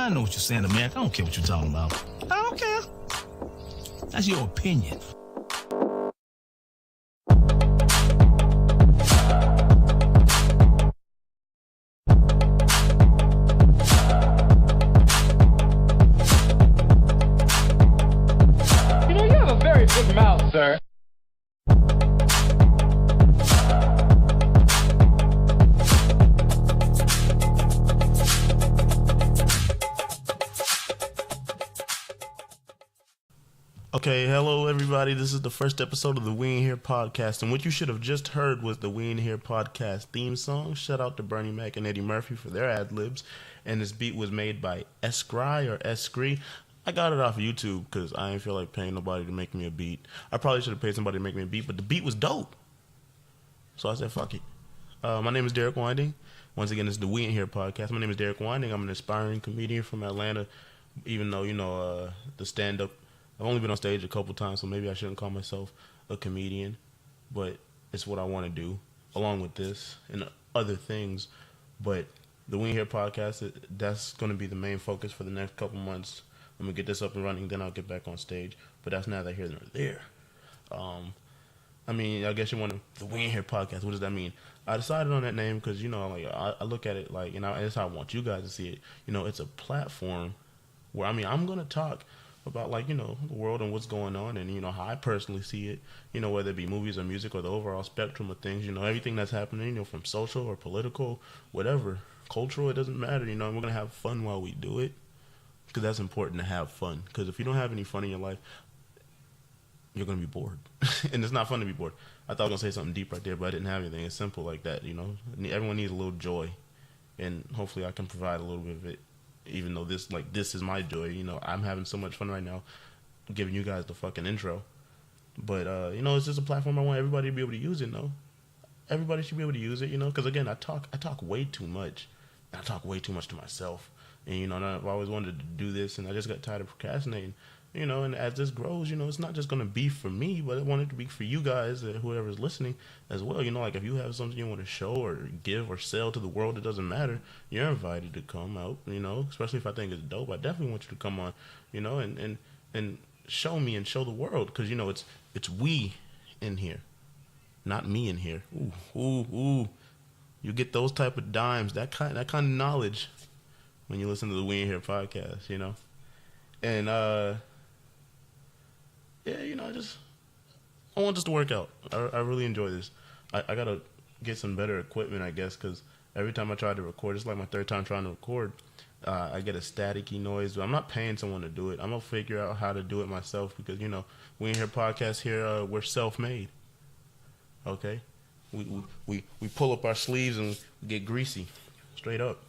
I know what you're saying, America. I don't care what you're talking about. I don't care. That's your opinion. You know, you have a very big mouth, sir. Okay, hello everybody. This is the first episode of the We Ain't Here podcast, and what you should have just heard was the We Ain't Here podcast theme song. Shout out to Bernie Mac and Eddie Murphy for their ad libs, and this beat was made by Eskry or Eskry. I got it off of YouTube because I didn't feel like paying nobody to make me a beat. I probably should have paid somebody to make me a beat, but the beat was dope, so I said fuck it. My name is Derek Winding. Once again, this is the We Ain't Here podcast. My name is Derek Winding. I'm an aspiring comedian from Atlanta, even though the stand-up, I've only been on stage a couple times, so maybe I shouldn't call myself a comedian, but it's what I want to do, along with this and other things. But the We Ain't Here podcast, that's going to be the main focus for the next couple months. I'm going to get this up and running, then I'll get back on stage. But that's neither here nor there. I mean, I guess you want the We Ain't Here podcast. What does that mean? I decided on that name because, I look at it like, that's how I want you guys to see it. It's a platform where, I'm going to talk about the world and what's going on and how I personally see it, whether it be movies or music or the overall spectrum of things, everything that's happening, from social or political, whatever, cultural, it doesn't matter, and we're going to have fun while we do it, because that's important to have fun, because if you don't have any fun in your life, you're going to be bored, and it's not fun to be bored. I thought I was going to say something deep right there, but I didn't have anything. It's simple like that, everyone needs a little joy, and hopefully I can provide a little bit of it. Even though this is my joy, I'm having so much fun right now giving you guys the fucking intro. But, it's just a platform I want everybody to be able to use it, Everybody should be able to use it, because, again, I talk way too much. I talk way too much to myself. And, I've always wanted to do this, and I just got tired of procrastinating. And as this grows, it's not just going to be for me, but I want it to be for you guys, whoever's listening as well. If you have something you want to show or give or sell to the world, it doesn't matter. You're invited to come out, especially if I think it's dope. I definitely want you to come on, and show me and show the world, because, it's we in here, not me in here. Ooh. You get those type of dimes, that kind of knowledge when you listen to the We Ain't Here podcast, And, I want this to work out. I really enjoy this. I got to get some better equipment, I guess, because every time I try to record, it's like my third time trying to record, I get a staticky noise. But I'm not paying someone to do it. I'm going to figure out how to do it myself because, We Ain't Here podcast here, we're self-made. Okay? We pull up our sleeves and get greasy. Straight up.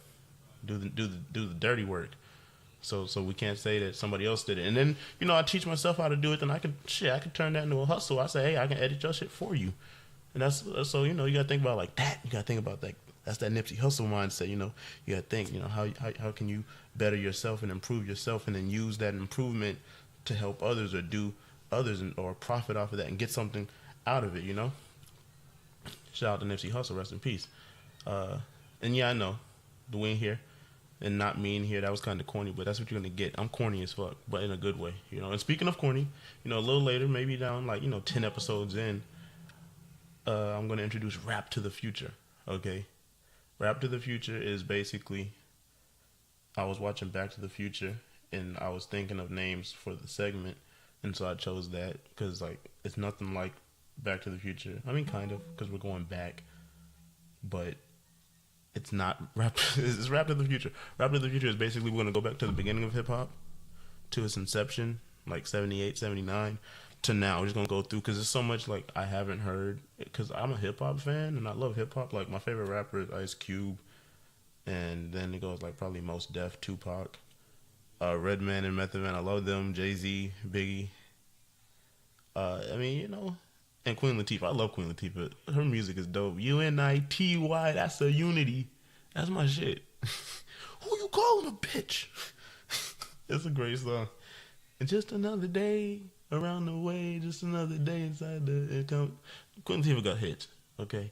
Do the dirty work. So we can't say that somebody else did it. And then, I teach myself how to do it, then I can turn that into a hustle. I say, hey, I can edit your shit for you. And that's so, you got to think about like that. You got to think about that. That's that Nipsey Hustle mindset, You got to think, how can you better yourself and improve yourself and then use that improvement to help others or do others or profit off of that and get something out of it, Shout out to Nipsey Hustle, rest in peace. And yeah, I know, the We Ain't Here. And not me in here, that was kind of corny, but that's what you're going to get. I'm corny as fuck, but in a good way, And speaking of corny, a little later, maybe down 10 episodes in, I'm going to introduce Rap to the Future, okay? Rap to the Future is basically, I was watching Back to the Future, and I was thinking of names for the segment, and so I chose that, because, it's nothing like Back to the Future. I mean, kind of, because we're going back, but it's not rap. It's Rap to the Future. Rap to the Future is basically we're going to go back to the beginning of hip-hop, to its inception, 78, 79, to now. We're just going to go through, because there's so much, I haven't heard, because I'm a hip-hop fan, and I love hip-hop. My favorite rapper is Ice Cube, and then it goes, probably Mos Def, Tupac, Redman and Method Man. I love them. Jay-Z, Biggie. And Queen Latifah. I love Queen Latifah. Her music is dope. UNITY. That's a unity. That's my shit. Who you calling a bitch? It's a great song. And just another day around the way. Just another day inside the account. Queen Latifah got hits. Okay.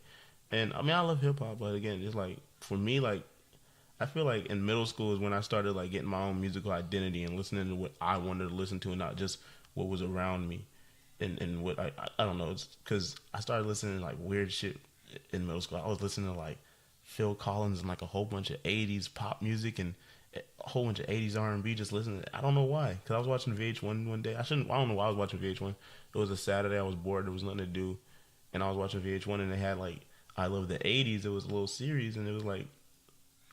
And I love hip hop, but again, it's for me, I feel like in middle school is when I started like getting my own musical identity and listening to what I wanted to listen to and not just what was around me. And what I don't know, it's because I started listening to like weird shit in middle school. I was listening to like Phil Collins and like a whole bunch of 80s pop music and a whole bunch of 80s R&B, just listening to it. I don't know why, because I was watching VH1 one day. I don't know why I was watching VH1. It was a Saturday, I was bored, there was nothing to do, and I was watching VH1 and they had like I Love the 80s. It was a little series and it was like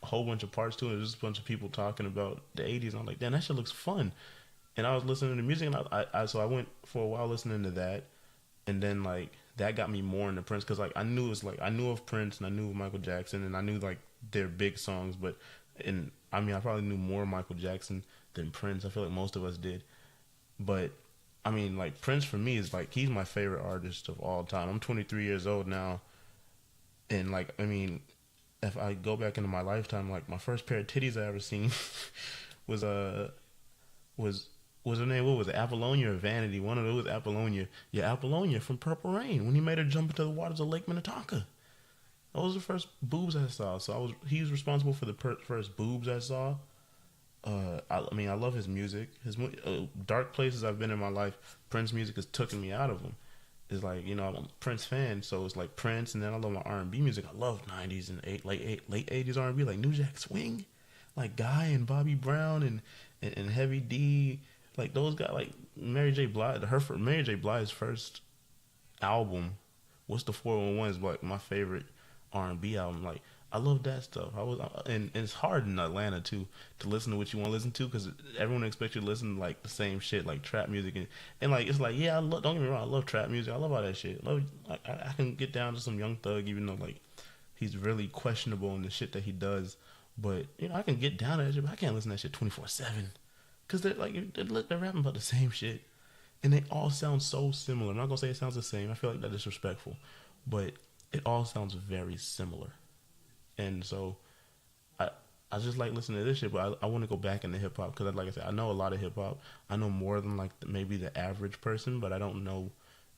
a whole bunch of parts to it. It was just a bunch of people talking about the 80s and I'm like, damn, that shit looks fun. And I was listening to music, and so I went for a while listening to that, and then like that got me more into Prince, because like I knew of Prince and I knew of Michael Jackson and I knew like their big songs, I probably knew more Michael Jackson than Prince. I feel like most of us did, but I mean like Prince for me is like he's my favorite artist of all time. I'm 23 years old now, and like I mean, if I go back into my lifetime, like my first pair of titties I ever seen was her name? What was it? Apollonia or Vanity? One of those. Apollonia. Yeah, Apollonia from Purple Rain when he made her jump into the waters of Lake Minnetonka. Those were the first boobs I saw. So he was responsible for the first boobs I saw. I love his music. His dark places I've been in my life, Prince music has taken me out of them. It's like, I'm a Prince fan, so it's like Prince, and then I love my R&B music. I love 90s and late 80s R&B, like New Jack Swing, like Guy and Bobby Brown and Heavy D. Like those guys, like Mary J. Blige's first album, What's the 411, is like my favorite R&B album. Like I love that stuff. And it's hard in Atlanta too to listen to what you want to listen to, because everyone expects you to listen to like the same shit, like trap music, and like it's like don't get me wrong, I love trap music. I love all that shit. I can get down to some Young Thug, even though like he's really questionable in the shit that he does. But I can get down to that shit, but I can't listen to that shit 24/7. Because they're rapping about the same shit. And they all sound so similar. I'm not going to say it sounds the same. I feel like that's disrespectful. But it all sounds very similar. And so I just like listening to this shit. But I want to go back into hip-hop. Because like I said, I know a lot of hip-hop. I know more than like maybe the average person. But I don't know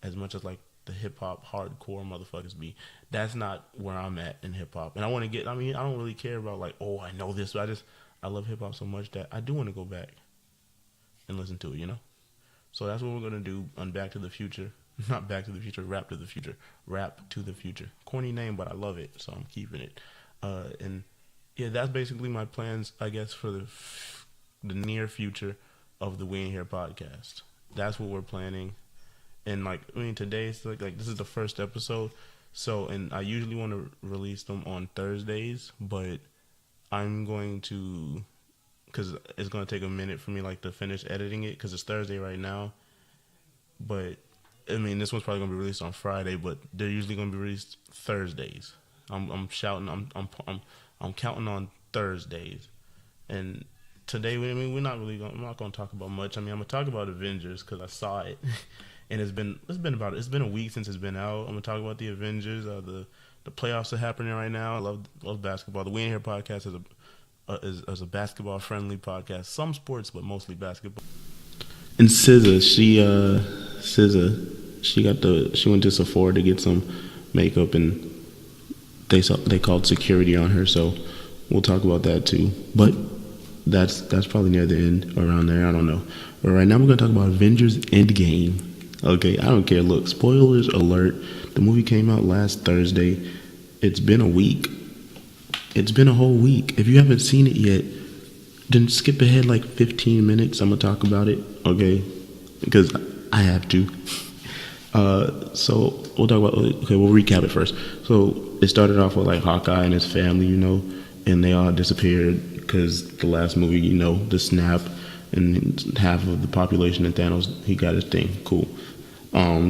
as much as like the hip-hop hardcore motherfuckers be. That's not where I'm at in hip-hop. And I want to get, I don't really care about like, oh, I know this. But I love hip-hop so much that I do want to go back and listen to it, So that's what we're going to do on Back to the Future. Not Back to the Future, Rap to the Future. Rap to the Future. Corny name, but I love it, so I'm keeping it. And yeah, that's basically my plans, I guess, for the near future of the We Ain't Here podcast. That's what we're planning. And today is like this is the first episode. So, and I usually want to release them on Thursdays, but I'm going to, because it's going to take a minute for me to finish editing it, because it's Thursday right now. But this one's probably going to be released on Friday, but they're usually going to be released Thursdays. I'm counting on Thursdays. And today, I'm not going to talk about much. I'm going to talk about Avengers because I saw it. And it's been a week since it's been out. I'm going to talk about the Avengers. The playoffs are happening right now. I love basketball. The We Ain't Here podcast is a basketball friendly podcast. Some sports, but mostly basketball. And SZA, she went to Sephora to get some makeup, and they called security on her. So we'll talk about that too. But that's probably near the end, around there. I don't know. But right now we're gonna talk about Avengers Endgame. Okay, I don't care. Look, spoilers alert. The movie came out last Thursday. It's been a week. It's been a whole week. If you haven't seen it yet, then skip ahead 15 minutes. I'm going to talk about it, okay? Because I have to. So we'll talk about, we'll recap it first. So it started off with Hawkeye and his family, and they all disappeared because the last movie, the snap, and half of the population of Thanos, he got his thing. Cool. Then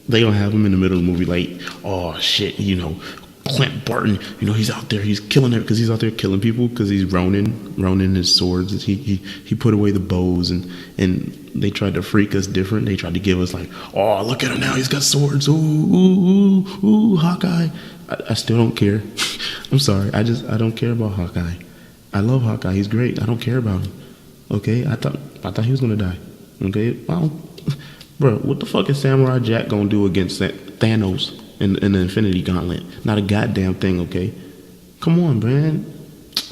they gonna have him in the middle of the movie oh shit, Clint Barton, he's out there, he's killing it because he's out there killing people because he's Ronin his swords. He put away the bows, and they tried to freak us different. They tried to give us oh, look at him now, he's got swords. Ooh, Hawkeye. I still don't care. I'm sorry, I don't care about Hawkeye. I love Hawkeye, he's great. I don't care about him. Okay, I thought he was gonna die. Okay, well, bro, what the fuck is Samurai Jack gonna do against Thanos in the Infinity Gauntlet? Not a goddamn thing. Okay, come on, man.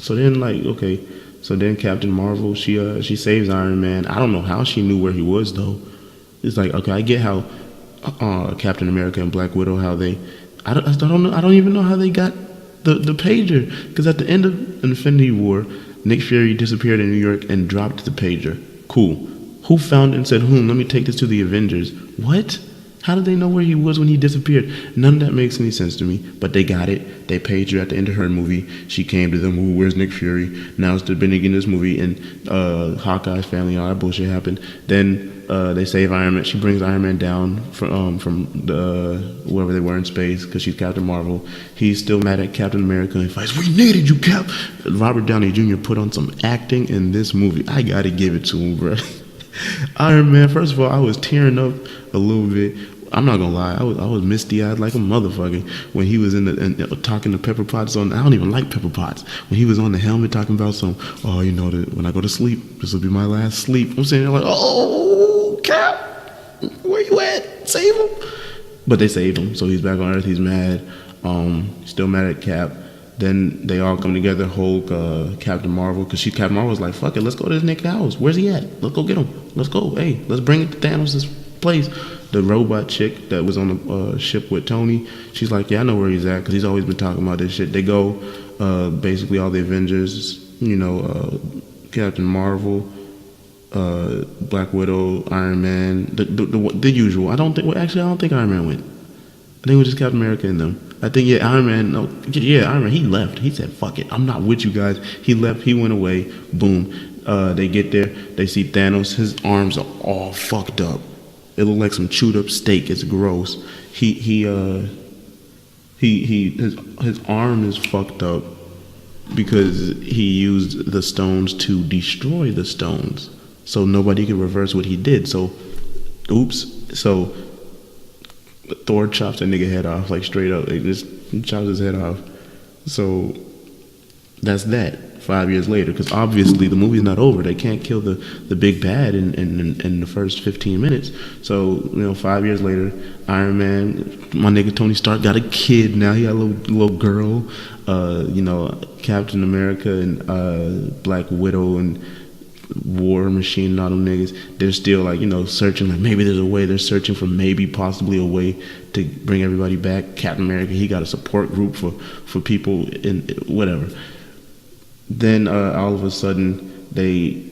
So then, like, okay, so then Captain Marvel, she saves Iron Man. I don't know how she knew where he was though. It's like, okay, I get how Captain America and Black Widow, how they, I don't know, I don't even know how they got the pager, because at the end of Infinity War, Nick Fury disappeared in New York and dropped the pager. Cool. Who found it and said, let me take this to the Avengers? What? How did they know where he was when he disappeared? None of that makes any sense to me. But they got it. They paged her at the end of her movie. She came to them, where's Nick Fury? Now it's the beginning of this movie, and Hawkeye's family, all that bullshit happened. Then they save Iron Man. She brings Iron Man down from the wherever they were in space, because she's Captain Marvel. He's still mad at Captain America and fights, we needed you, Cap. Robert Downey Jr. put on some acting in this movie. I gotta give it to him, bro. Iron Man, first of all, I was tearing up a little bit. I'm not gonna lie, I was misty-eyed like a motherfucker when he was talking to Pepper Potts on. I don't even like Pepper Potts. When he was on the helmet talking about when I go to sleep, this will be my last sleep. I'm sitting there like, oh, Cap, where you at? Save him. But they saved him, so he's back on Earth. He's mad. Still mad at Cap. Then they all come together, Hulk, Captain Marvel, because Captain Marvel's like, fuck it, let's go to this nigga house. Where's he at? Let's go get him. Let's go. Hey, let's bring it to Thanos' place. The robot chick that was on the ship with Tony, she's like, yeah, I know where he's at, because he's always been talking about this shit. They go, basically all the Avengers, Captain Marvel, Black Widow, Iron Man, the usual. I don't think Iron Man went. I think it was just Captain America and them. I think, Iron Man, he left. He said, fuck it, I'm not with you guys. He left, he went away, boom. They get there, they see Thanos, his arms are all fucked up. It looked like some chewed up steak. It's gross. His arm is fucked up because he used the stones to destroy the stones, so nobody could reverse what he did. So, oops. So Thor chops that nigga head off, like straight up. He just chops his head off. So that's that. 5 years later, because obviously the movie's not over. They can't kill the big bad in the first 15 minutes. So 5 years later, Iron Man, my nigga Tony Stark got a kid now. He got a little girl. Captain America and Black Widow and War Machine and all them niggas, they're still searching, like maybe there's a way. They're searching for possibly a way to bring everybody back. Captain America, he got a support group for people in whatever. Then all of a sudden they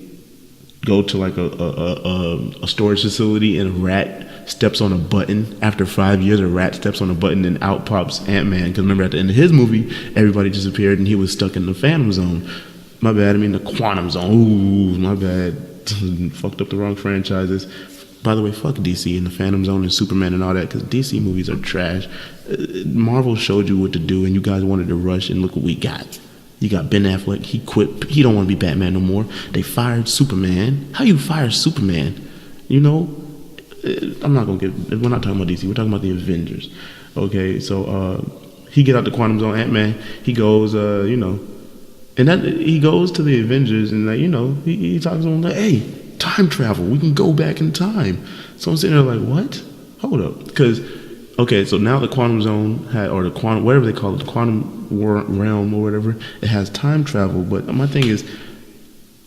go to like a storage facility, and a rat steps on a button. After 5 years, a rat steps on a button, and out pops Ant-Man. Because remember, at the end of his movie, everybody disappeared and he was stuck in the Phantom Zone. My bad, I mean the Quantum Zone. Ooh, my bad. Fucked up the wrong franchises. By the way, fuck DC and the Phantom Zone and Superman and all that, because DC movies are trash. Marvel showed you what to do, and you guys wanted to rush, and look what we got. You got Ben Affleck, he quit. He don't want to be Batman no more. They fired Superman. How you fire Superman? I'm not going to we're not talking about DC. We're talking about the Avengers. Okay, so he get out the Quantum Zone, Ant-Man. He goes, and that he goes to the Avengers, and he talks to them like, hey, time travel. We can go back in time. So I'm sitting there like, what? Hold up. Because, okay, so now the Quantum Zone or the Quantum, whatever they call it, the Quantum realm or whatever, it has time travel. But my thing is,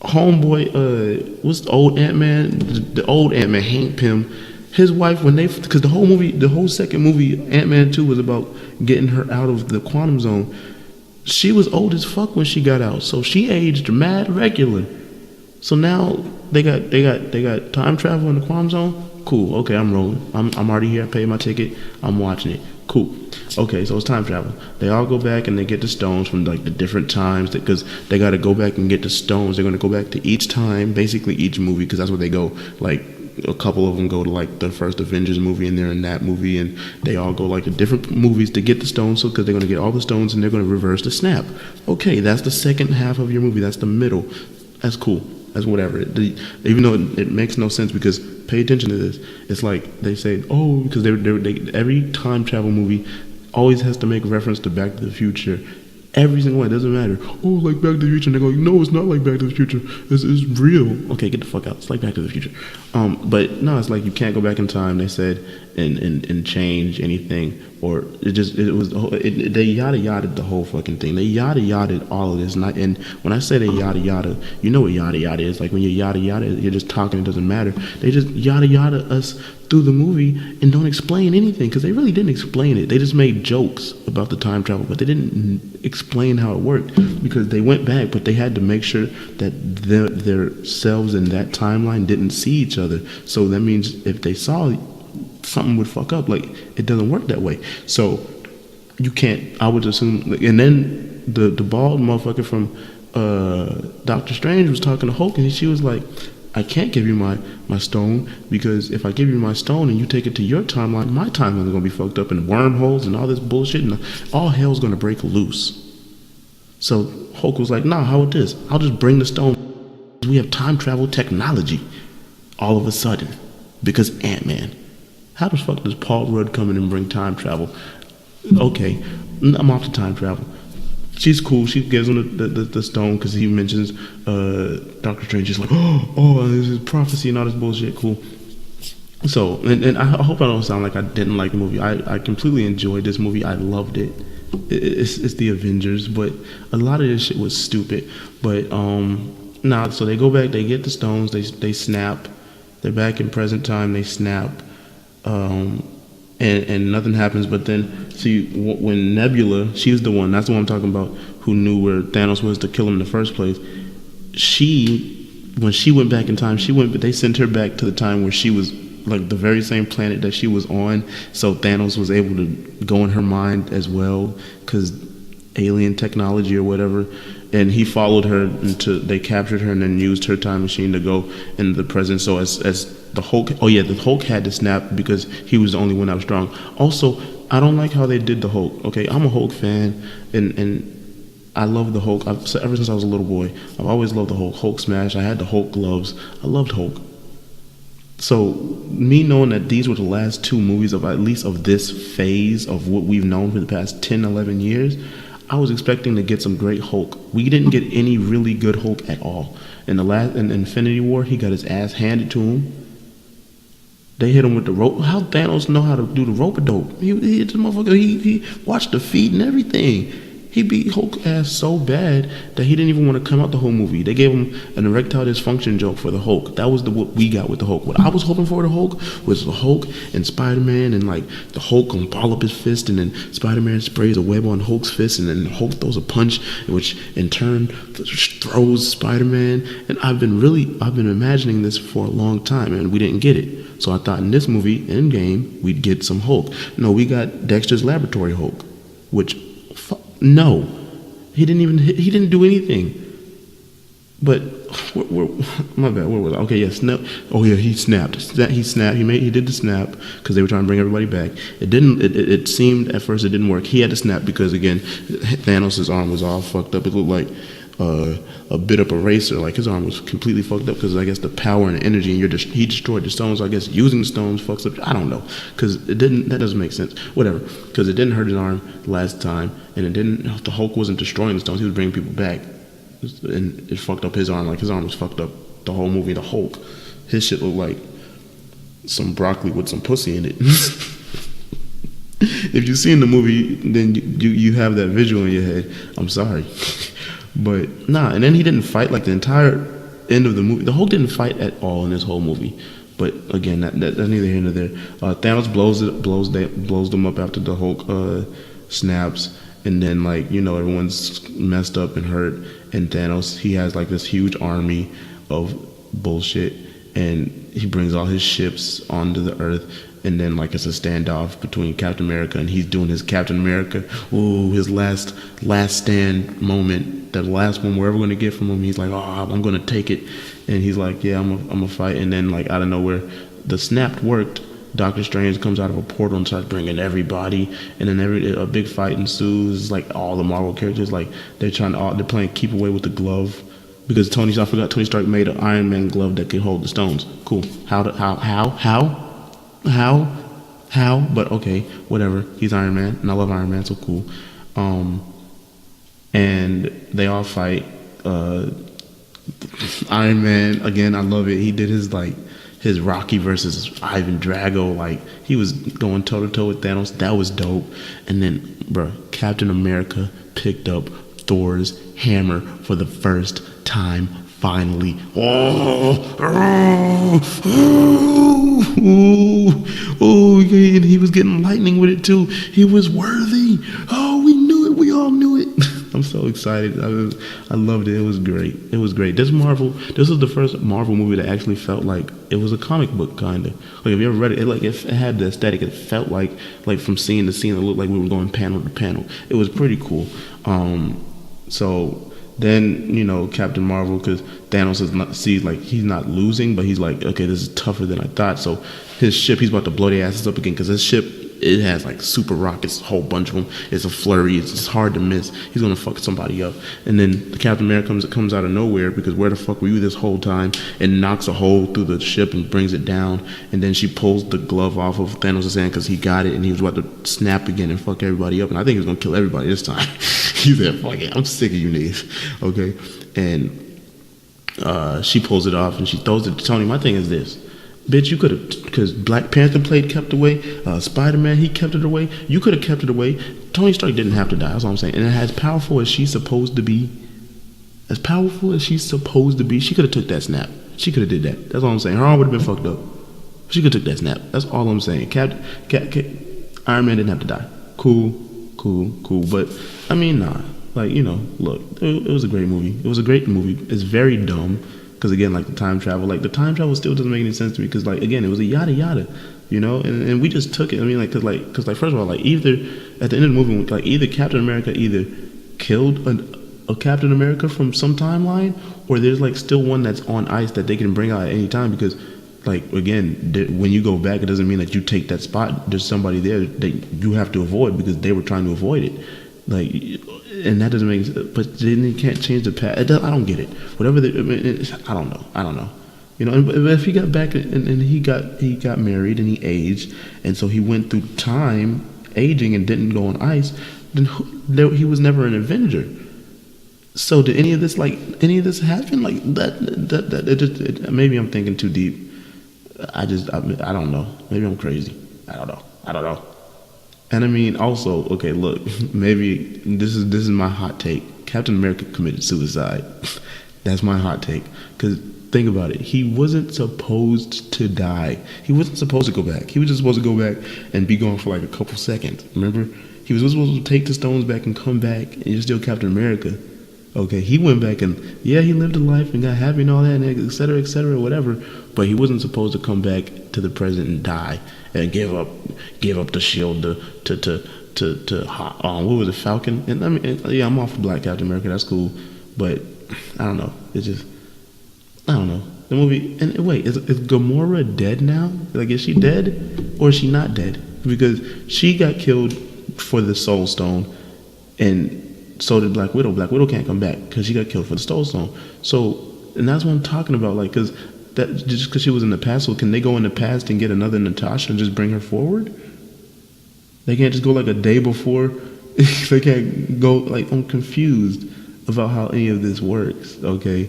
homeboy, what's the old Ant-Man? The old Ant-Man, Hank Pym, his wife, because the whole second movie, Ant-Man 2, was about getting her out of the Quantum Zone. She was old as fuck when she got out, so she aged mad regular. So now they got time travel in the Quantum Zone. Cool. Okay, I'm rolling. I'm already here. I paid my ticket. I'm watching it. Cool. Okay, so it's time travel. They all go back and they get the stones from like the different times, because they got to go back and get the stones. They're going to go back to each time, basically each movie, because that's where they go. Like a couple of them go to like the first Avengers movie, and they're in that movie, and they all go like to different movies to get the stones, so because they're going to get all the stones and they're going to reverse the snap. Okay, that's the second half of your movie. That's the middle. That's cool. That's whatever. Even though it makes no sense, because pay attention to this. It's like they say, because every time travel movie always has to make reference to Back to the Future Every single one. It doesn't matter. Oh, like Back to the Future. And they go, no, it's not like Back to the Future. It's real. Okay, get the fuck out. It's like Back to the Future. But no, it's like you can't go back in time, they said, and change anything. Or they yada yada the whole fucking thing. They yada yada all of this. And when I say they yada yada, you know what yada yada is. Like when you yada yada, you're just talking, it doesn't matter. They just yada yada us through the movie and don't explain anything, because they really didn't explain it. They just made jokes about the time travel, but they didn't explain how it worked, because they went back, but they had to make sure that their selves in that timeline didn't see each other. So that means if they saw, something would fuck up. Like, it doesn't work that way. So you can't, I would assume. And then the bald motherfucker from Doctor Strange was talking to Hulk, and she was like, I can't give you my stone, because if I give you my stone and you take it to your timeline, my timeline is going to be fucked up, and wormholes and all this bullshit, and all hell's going to break loose. So Hulk was like, nah, how about this? I'll just bring the stone. We have time travel technology all of a sudden, because Ant-Man. How the fuck does Paul Rudd come in and bring time travel? Okay, I'm off the time travel. She's cool. She gives him the stone, because he mentions Doctor Strange. She's like, oh, this is prophecy and all this bullshit. Cool. So, and I hope I don't sound like I didn't like the movie. I completely enjoyed this movie. I loved it. It's the Avengers, but a lot of this shit was stupid. But so they go back. They get the stones. They snap. They're back in present time. They snap. And nothing happens. But then, see, when Nebula, she's the one, that's the one I'm talking about, who knew where Thanos was to kill him in the first place. When she went back in time, they sent her back to the time where she was, like, the very same planet that she was on. So Thanos was able to go in her mind as well, because alien technology or whatever. And he followed her they captured her and then used her time machine to go in the present. So as the Hulk, the Hulk had to snap because he was the only one that was strong. Also, I don't like how they did the Hulk. Okay, I'm a Hulk fan, and I love the Hulk. Ever since I was a little boy, I've always loved the Hulk. Hulk smash. I had the Hulk gloves. I loved Hulk. So me knowing that these were the last two movies of at least of this phase of what we've known for the past 10, 11 years, I was expecting to get some great Hulk. We didn't get any really good Hulk at all. In Infinity War, he got his ass handed to him. They hit him with the rope. How Thanos know how to do the rope-a-dope? He hit the motherfucker. He watched the feet and everything. He beat Hulk ass so bad that he didn't even want to come out the whole movie. They gave him an erectile dysfunction joke for the Hulk. That was what we got with the Hulk. What I was hoping for the Hulk was the Hulk and Spider-Man, and like the Hulk gonna ball up his fist, and then Spider-Man sprays a web on Hulk's fist, and then Hulk throws a punch, which in turn throws Spider-Man. And I've been imagining this for a long time, and we didn't get it. So I thought in this movie, Endgame, we'd get some Hulk. No, we got Dexter's Laboratory Hulk, which. No, he didn't do anything. But my bad. Where was I? Okay, yes. Yeah, he snapped. He snapped. He did the snap because they were trying to bring everybody back. It didn't. It seemed at first it didn't work. He had to snap because again, Thanos' arm was all fucked up. It looked like a bit of eraser. Like his arm was completely fucked up because I guess the power and the energy, and he destroyed the stones. So I guess using the stones fucks up. I don't know, because it didn't. That doesn't make sense. Whatever, because it didn't hurt his arm last time, and it didn't. The Hulk wasn't destroying the stones. He was bringing people back, and it fucked up his arm. Like his arm was fucked up the whole movie. The Hulk, his shit looked like some broccoli with some pussy in it. If you've seen the movie, then you have that visual in your head. I'm sorry. But nah, and then he didn't fight like the entire end of the movie. The Hulk didn't fight at all in this whole movie. But again, that's neither here nor there. Thanos blows them up after the Hulk snaps, and then everyone's messed up and hurt. And Thanos, he has like this huge army of bullshit, and he brings all his ships onto the Earth. And then it's a standoff between Captain America, and he's doing his Captain America, his last stand moment, that last one we're ever going to get from him. He's like, I'm going to take it. And he's like, yeah, I'm going to fight. And then out of nowhere, the snap worked. Doctor Strange comes out of a portal and starts bringing everybody. And then a big fight ensues. All the Marvel characters, they're playing keep away with the glove. Because Tony Stark made an Iron Man glove that could hold the stones. Cool. How? But okay, whatever. He's Iron Man, and I love Iron Man, so cool. and they all fight. Iron Man again, I love it. He did his Rocky versus Ivan Drago, like he was going toe to toe with Thanos. That was dope. And then, bro, Captain America picked up Thor's hammer for the first time. Finally, and he was getting lightning with it too. He was worthy. Oh, we knew it. We all knew it. I'm so excited. I loved it. It was great. It was great. This was the first Marvel movie that actually felt like it was a comic book kind of. Like, if you ever read it, it had the aesthetic. It felt like from scene to scene, it looked like we were going panel to panel. It was pretty cool. So then, Captain Marvel, because Thanos he's not losing, but he's like, okay, this is tougher than I thought. So his ship, he's about to blow their asses up again, because his ship, it has like super rockets, a whole bunch of them. It's a flurry. It's hard to miss. He's gonna fuck somebody up. And then the Captain America comes out of nowhere, because where the fuck were you this whole time? And knocks a hole through the ship and brings it down. And then she pulls the glove off of Thanos' hand because he got it, and he was about to snap again and fuck everybody up. And I think he was gonna kill everybody this time. He said, "Fuck it, I'm sick of you niggas." Okay, and she pulls it off and she throws it to Tony. My thing is this. Bitch, you could have, because Black Panther kept away, Spider-Man, he kept it away. You could have kept it away. Tony Stark didn't have to die, that's all I'm saying. And as powerful as she's supposed to be, she could have took that snap. She could have did that. That's all I'm saying. Her arm would have been fucked up. She could have took that snap. That's all I'm saying. Iron Man didn't have to die. Cool. But, I mean, nah. Like, look, it was a great movie. It was a great movie. It's very dumb. Because, again, the time travel still doesn't make any sense to me. Because, again, it was a yada yada, and we just took it. I mean, because first of all, either at the end of the movie, either Captain America killed a Captain America from some timeline, or there's still one that's on ice that they can bring out at any time. Because, again, when you go back, it doesn't mean that you take that spot. There's somebody there that you have to avoid because they were trying to avoid it. And that doesn't make sense. But then you can't change the past. I don't get it. Whatever. I don't know. And if he got back and he got married and he aged, and so he went through time aging and didn't go on ice, then he was never an Avenger. So did any of this happen? Maybe I'm thinking too deep. I don't know. Maybe I'm crazy. I don't know. And I mean, also, okay, look, maybe this is my hot take. Captain America committed suicide. That's my hot take. Because think about it. He wasn't supposed to die. He wasn't supposed to go back. He was just supposed to go back and be gone for a couple seconds. Remember? He was supposed to take the stones back and come back, and you're still Captain America. Okay, he went back and, yeah, he lived a life and got happy and all that, and et cetera, whatever. But he wasn't supposed to come back to the present and die and give up the shield to what was it, Falcon? And I mean, yeah, I'm all for Black Captain America. That's cool, but I don't know. It's just, I don't know. The movie. And wait, is Gamora dead now? Is she dead or is she not dead? Because she got killed for the Soul Stone, and so did Black Widow. Black Widow can't come back because she got killed for the Soul Stone. So, and that's what I'm talking about. Because that just because she was in the past, so can they go in the past and get another Natasha and just bring her forward? They can't just go a day before. They can't go I'm confused about how any of this works. Okay,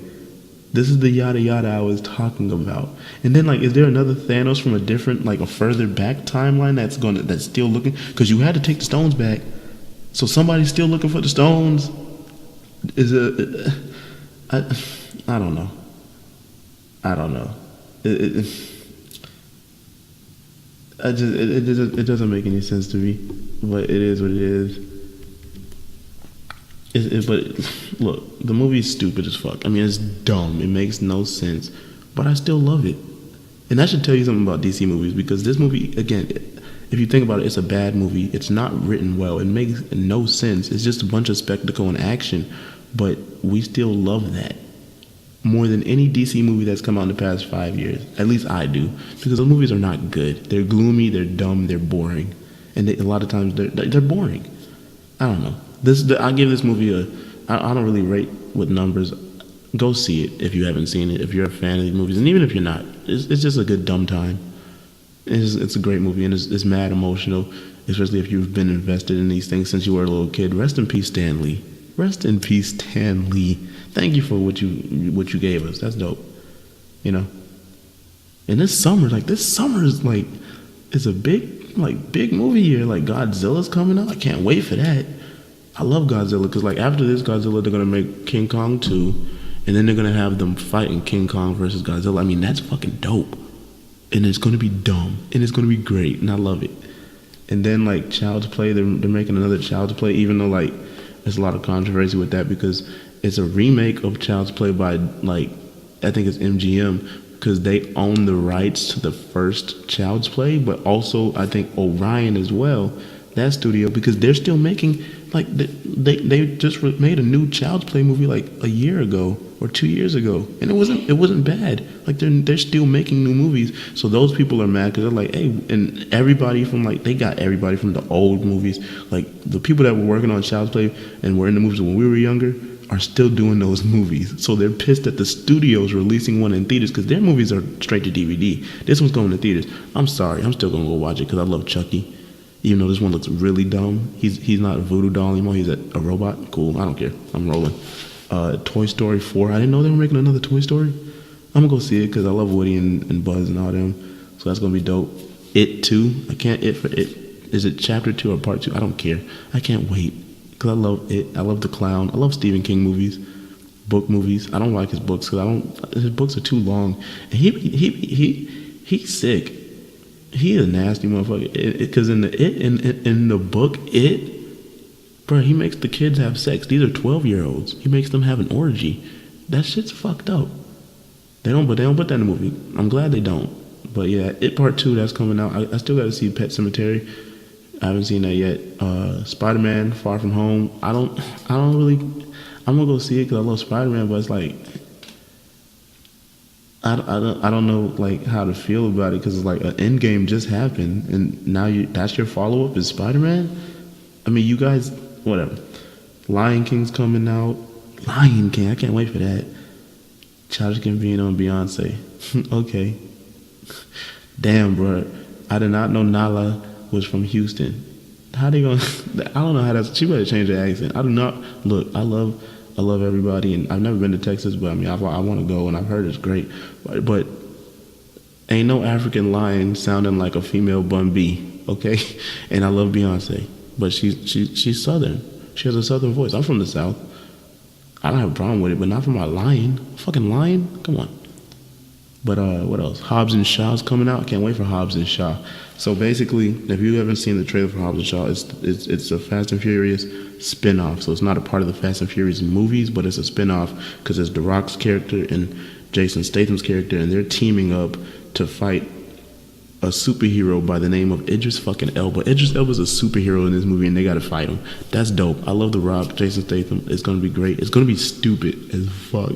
this is the yada yada I was talking about. And then is there another Thanos from a different a further back timeline that's still looking? Because you had to take the stones back. So somebody's still looking for the stones. I don't know. It doesn't make any sense to me, but it is what it is. But look, the movie's stupid as fuck. I mean, it's dumb. It makes no sense, but I still love it. And that should tell you something about DC movies, because this movie, again, if you think about it, it's a bad movie. It's not written well. It makes no sense. It's just a bunch of spectacle and action, but we still love that more than any DC movie that's come out in the past 5 years. At least I do, because those movies are not good. They're gloomy, they're dumb, they're boring, and a lot of times they're boring. I don't know. I give this movie I don't really rate with numbers. Go see it if you haven't seen it. If you're a fan of these movies, and even if you're not, it's just a good dumb time. It's a great movie, and it's mad emotional, especially if you've been invested in these things since you were a little kid. Rest in peace, Stan Lee. Rest in peace, Stan Lee. Thank you for what you gave us. That's dope. You know. And this summer is like, it's a big movie year. Like Godzilla's coming out. I can't wait for that. I love Godzilla because like after this Godzilla, they're gonna make King Kong 2, and then they're gonna have them fighting King Kong versus Godzilla. I mean, that's fucking dope. And it's gonna be dumb, and it's gonna be great, and I love it. And then like Child's Play, they're making another Child's Play, even though like there's a lot of controversy with that because it's a remake of Child's Play by like I think it's MGM because they own the rights to the first Child's Play, but also I think Orion as well, that studio, because they're still making like they just made a new Child's Play movie like a year ago or 2 years ago, and it wasn't bad. Like they're still making new movies, so those people are mad because they're like, hey, and everybody from like they got everybody from the old movies, like the people that were working on Child's Play and were in the movies when we were younger are still doing those movies. So they're pissed that the studio's releasing one in theaters because their movies are straight to DVD. This one's going to theaters. I'm sorry, I'm still gonna go watch it because I love Chucky. Even though this one looks really dumb. He's not a voodoo doll anymore. He's a robot. Cool. I don't care. I'm rolling. Toy Story 4. I didn't know they were making another Toy Story. I'm going to go see it because I love Woody and Buzz and all them. So that's going to be dope. It 2. I can't it for it. Is it chapter 2 or part 2? I don't care. I can't wait because I love it. I love The Clown. I love Stephen King movies. Book movies. I don't like his books because his books are too long. And he's sick. He a nasty motherfucker. Because in the book, bro, he makes the kids have sex. These are 12-year-olds. He makes them have an orgy. That shit's fucked up. They don't put that in the movie. I'm glad they don't. But yeah, It Part 2 that's coming out. I still got to see Pet Sematary. I haven't seen that yet. Spider-Man, Far From Home. I don't really. I'm gonna go see it because I love Spider-Man, but it's like. I don't know like how to feel about it because it's like an Endgame just happened and now that's your follow up is Spider-Man. I mean, you guys, whatever. Lion King's coming out. Lion King, I can't wait for that. Childish Gambino and Beyonce. Okay. Damn, bro. I did not know Nala was from Houston. How they gonna? I don't know how that's. She better change her accent. I do not look. I love everybody, and I've never been to Texas, but I mean, I want to go, and I've heard it's great. But ain't no African lion sounding like a female Bun B, okay? And I love Beyonce, but she's Southern. She has a Southern voice. I'm from the South. I don't have a problem with it, but not from a lion. Fucking lion? Come on. But what else? Hobbs and Shaw's coming out. I can't wait for Hobbs and Shaw. So basically, if you haven't seen the trailer for Hobbs and Shaw, it's a Fast and Furious spin-off. So it's not a part of the Fast and Furious movies, but it's a spin-off because it's The Rock's character and Jason Statham's character, and they're teaming up to fight a superhero by the name of Idris fucking Elba. Idris Elba's a superhero in this movie, and they gotta fight him. That's dope. I love The Rock, Jason Statham. It's gonna be great. It's gonna be stupid as fuck.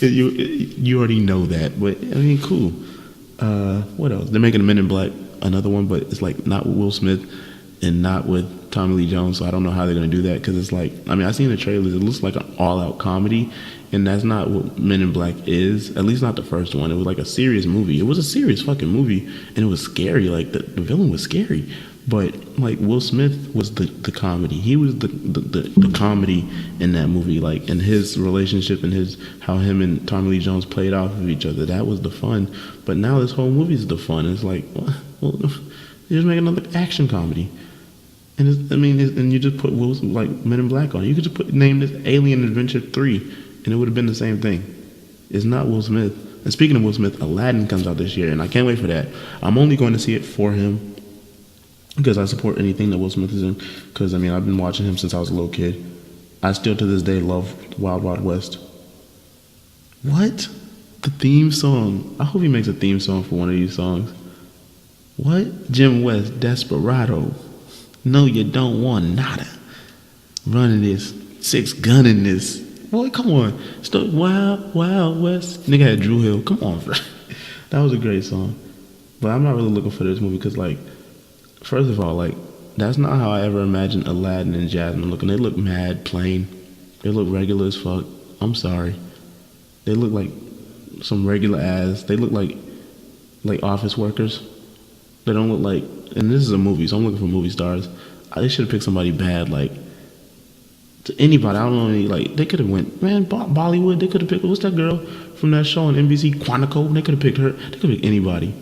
You already know that, but I mean, cool. What else? They're making a Men in Black, another one, but it's like not with Will Smith and not with Tommy Lee Jones, so I don't know how they're gonna do that because it's like, I mean, I seen the trailers. It looks like an all-out comedy, and that's not what Men in Black is. At least not the first one. It was like a serious movie. It was a serious fucking movie, and it was scary. Like the villain was scary, but like Will Smith was the comedy. He was the comedy in that movie. Like, and his relationship and how him and Tommy Lee Jones played off of each other. That was the fun. But now this whole movie is the fun. It's like, well, you just make another action comedy. And and you just put like Men in Black on it. You could just name this Alien Adventure 3, and it would have been the same thing. It's not Will Smith. And speaking of Will Smith, Aladdin comes out this year, and I can't wait for that. I'm only going to see it for him because I support anything that Will Smith is in. Because, I mean, I've been watching him since I was a little kid. I still, to this day, love Wild Wild West. What? The theme song. I hope he makes a theme song for one of these songs. What? Jim West, Desperado. No, you don't want nada. Running this, 6 gunning this. Boy, come on. Stuck Wild, Wild West. Nigga had Drew Hill. Come on, bro. That was a great song. But I'm not really looking for this movie because, like, first of all, like, that's not how I ever imagined Aladdin and Jasmine looking. They look mad, plain. They look regular as fuck. I'm sorry. They look like some regular ass. They look like office workers. They don't look like, and this is a movie, so I'm looking for movie stars. They should have picked somebody bad, like To anybody, I don't know any, like, they could have went, man, Bollywood, they could have picked, what's that girl from that show on NBC, Quantico, they could have picked her, they could have picked anybody.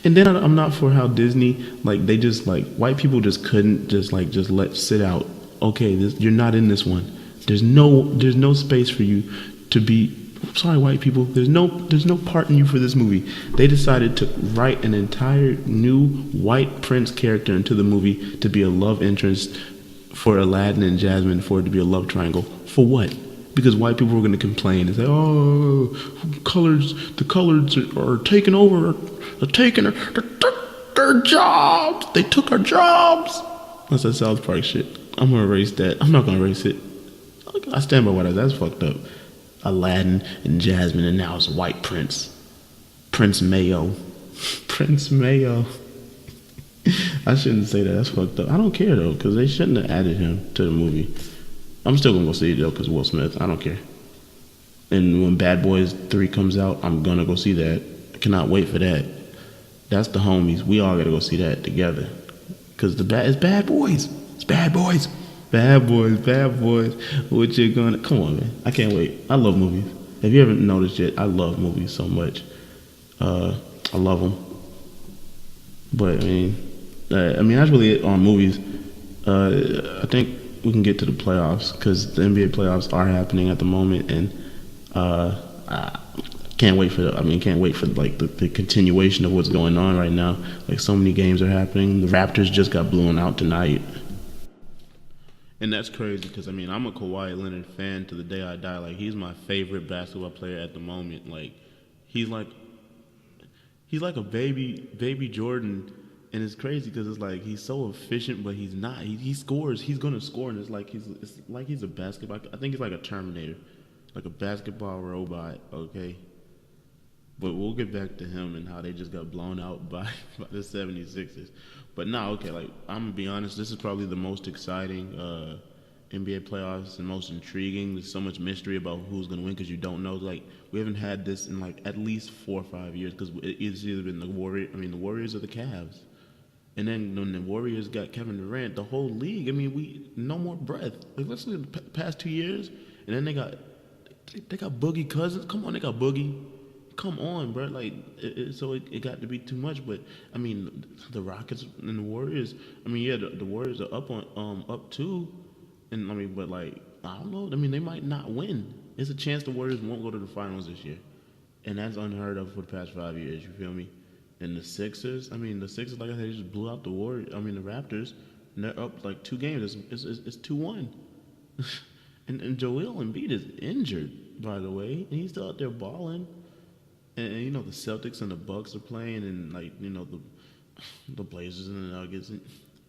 And then I'm not for how Disney, like, they just, like, white people just couldn't just let sit out. Okay, you're not in this one. There's no space for you to be, sorry, white people, there's no part in you for this movie. They decided to write an entire new white prince character into the movie to be a love interest for Aladdin and Jasmine, for it to be a love triangle. For what? Because white people were going to complain and say, "Oh, the colors are taking over, they're taking their jobs. They took our jobs." That's that South Park shit. I'm gonna erase that. I'm not gonna erase it. I stand by what I said. That's fucked up. Aladdin and Jasmine, and now it's White Prince, Prince Mayo, Prince Mayo. I shouldn't say that. That's fucked up. I don't care though, because they shouldn't have added him to the movie. I'm still gonna go see it though, because Will Smith. I don't care. And when Bad Boys 3 comes out, I'm gonna go see that. I cannot wait for that. That's the homies. We all gotta go see that together. Because it's Bad Boys. It's Bad Boys. Bad Boys. What you gonna... Come on, man. I can't wait. I love movies. If you haven't noticed yet, I love movies so much. I love them. But, I mean, that's really it on movies. I think we can get to the playoffs, because the NBA playoffs are happening at the moment, and I can't wait for like the continuation of what's going on right now. Like, so many games are happening. The Raptors just got blown out tonight. And that's crazy, because, I mean, I'm a Kawhi Leonard fan to the day I die. Like, he's my favorite basketball player at the moment. Like, he's like a baby Jordan, and it's crazy because it's like he's so efficient, but he's not. He scores. He's gonna score, and it's like he's a basketball. I think he's like a Terminator, like a basketball robot. Okay, but we'll get back to him and how they just got blown out by the 76ers. But no, okay, like, I'm gonna be honest, this is probably the most exciting NBA playoffs and most intriguing. There's so much mystery about who's gonna win, because you don't know. Like, we haven't had this in like at least 4 or 5 years, because it's either been the Warriors or the Cavs. And then when the Warriors got Kevin Durant, the whole league, I mean, we no more breath. Like, let's look at the past 2 years, and then they got Boogie Cousins. Come on, they got Boogie. Come on, bro. Like, so it got to be too much. But I mean, the Rockets and the Warriors. I mean, yeah, the Warriors are up 2, and I mean, but like, I don't know. I mean, they might not win. There's a chance the Warriors won't go to the finals this year, and that's unheard of for the past 5 years. You feel me? And the Sixers. I mean, the Sixers, like I said, they just blew out the Raptors, and they're up like 2 games. It's 2-1. and Joel Embiid is injured, by the way, and he's still out there balling. And you know, the Celtics and the Bucks are playing, and like, you know, the Blazers and the Nuggets. And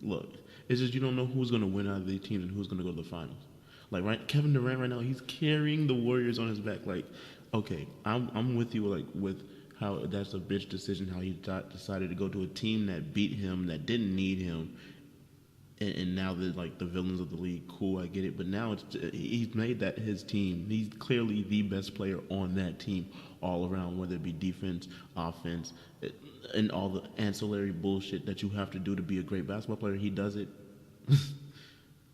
look, it's just you don't know who's gonna win out of these teams and who's gonna go to the finals. Like, right, Kevin Durant right now, he's carrying the Warriors on his back. Like, okay, I'm with you, like, with how that's a bitch decision, how he decided to go to a team that beat him, that didn't need him, and now they're like the villains of the league. Cool, I get it, but now he's made that his team. He's clearly the best player on that team all around, whether it be defense, offense, and all the ancillary bullshit that you have to do to be a great basketball player. He does it.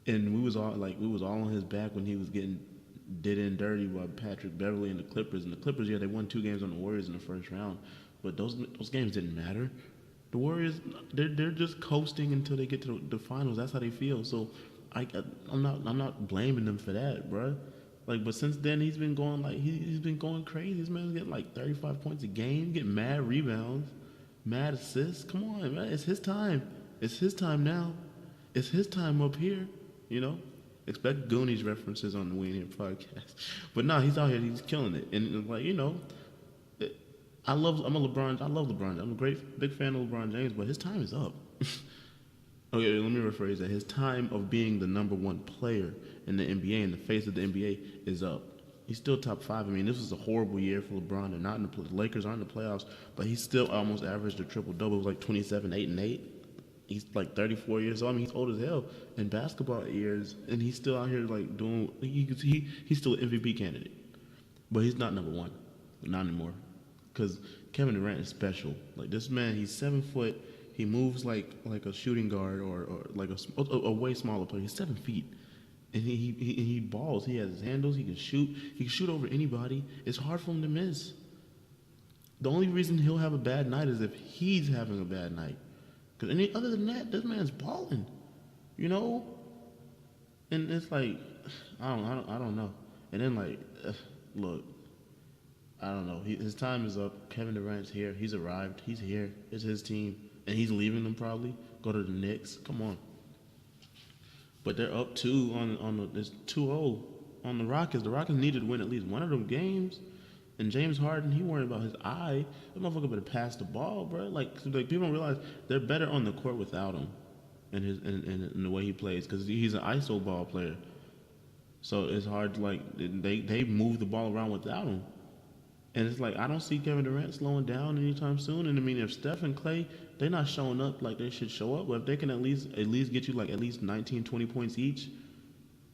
And we was all on his back when he was getting did in dirty by Patrick Beverly and the Clippers. And the Clippers, yeah, they won 2 games on the Warriors in the first round, but those games didn't matter. The Warriors, they're just coasting until they get to the finals. That's how they feel. So I'm not blaming them for that, bro. Like, but since then he's been going he's been going crazy. This man's getting like 35 points a game, getting mad rebounds, mad assists. Come on, man, it's his time. It's his time now. It's his time up here. You know, expect Goonies references on the We Ain't Here podcast. But no, he's out here. He's killing it. And like, you know, I love LeBron. I'm a big fan of LeBron James, but his time is up. Okay, let me rephrase that. His time of being the number 1 player in the NBA and the face of the NBA is up. He's still top 5. I mean, this was a horrible year for LeBron. They're not in the Lakers aren't in the playoffs, but he still almost averaged a triple-double. It was like 27, 8, and 8. He's like 34 years old. I mean, he's old as hell in basketball years, and he's still out here like doing. He's still an MVP candidate, but he's not number 1, not anymore, because Kevin Durant is special. Like, this man, he's 7 foot. He moves like a shooting guard or like a way smaller player. He's 7 feet, and he balls. He has his handles. He can shoot. He can shoot over anybody. It's hard for him to miss. The only reason he'll have a bad night is if he's having a bad night. Because other than that, this man's balling. You know? And it's like, I don't know. And then like, look, I don't know. His time is up. Kevin Durant's here. He's arrived. He's here. It's his team, and he's leaving them probably. Go to the Knicks. Come on. But they're up 2 on the. It's 2-0 on the Rockets. The Rockets needed to win at least one of them games. And James Harden, he worried about his eye. That motherfucker better pass the ball, bro. Like people don't realize they're better on the court without him, and the way he plays, because he's an ISO ball player. So it's hard to like they move the ball around without him. And it's like, I don't see Kevin Durant slowing down anytime soon. And I mean, if Steph and Clay, they're not showing up like they should show up, but if they can at least get you like at least 19, 20 points each,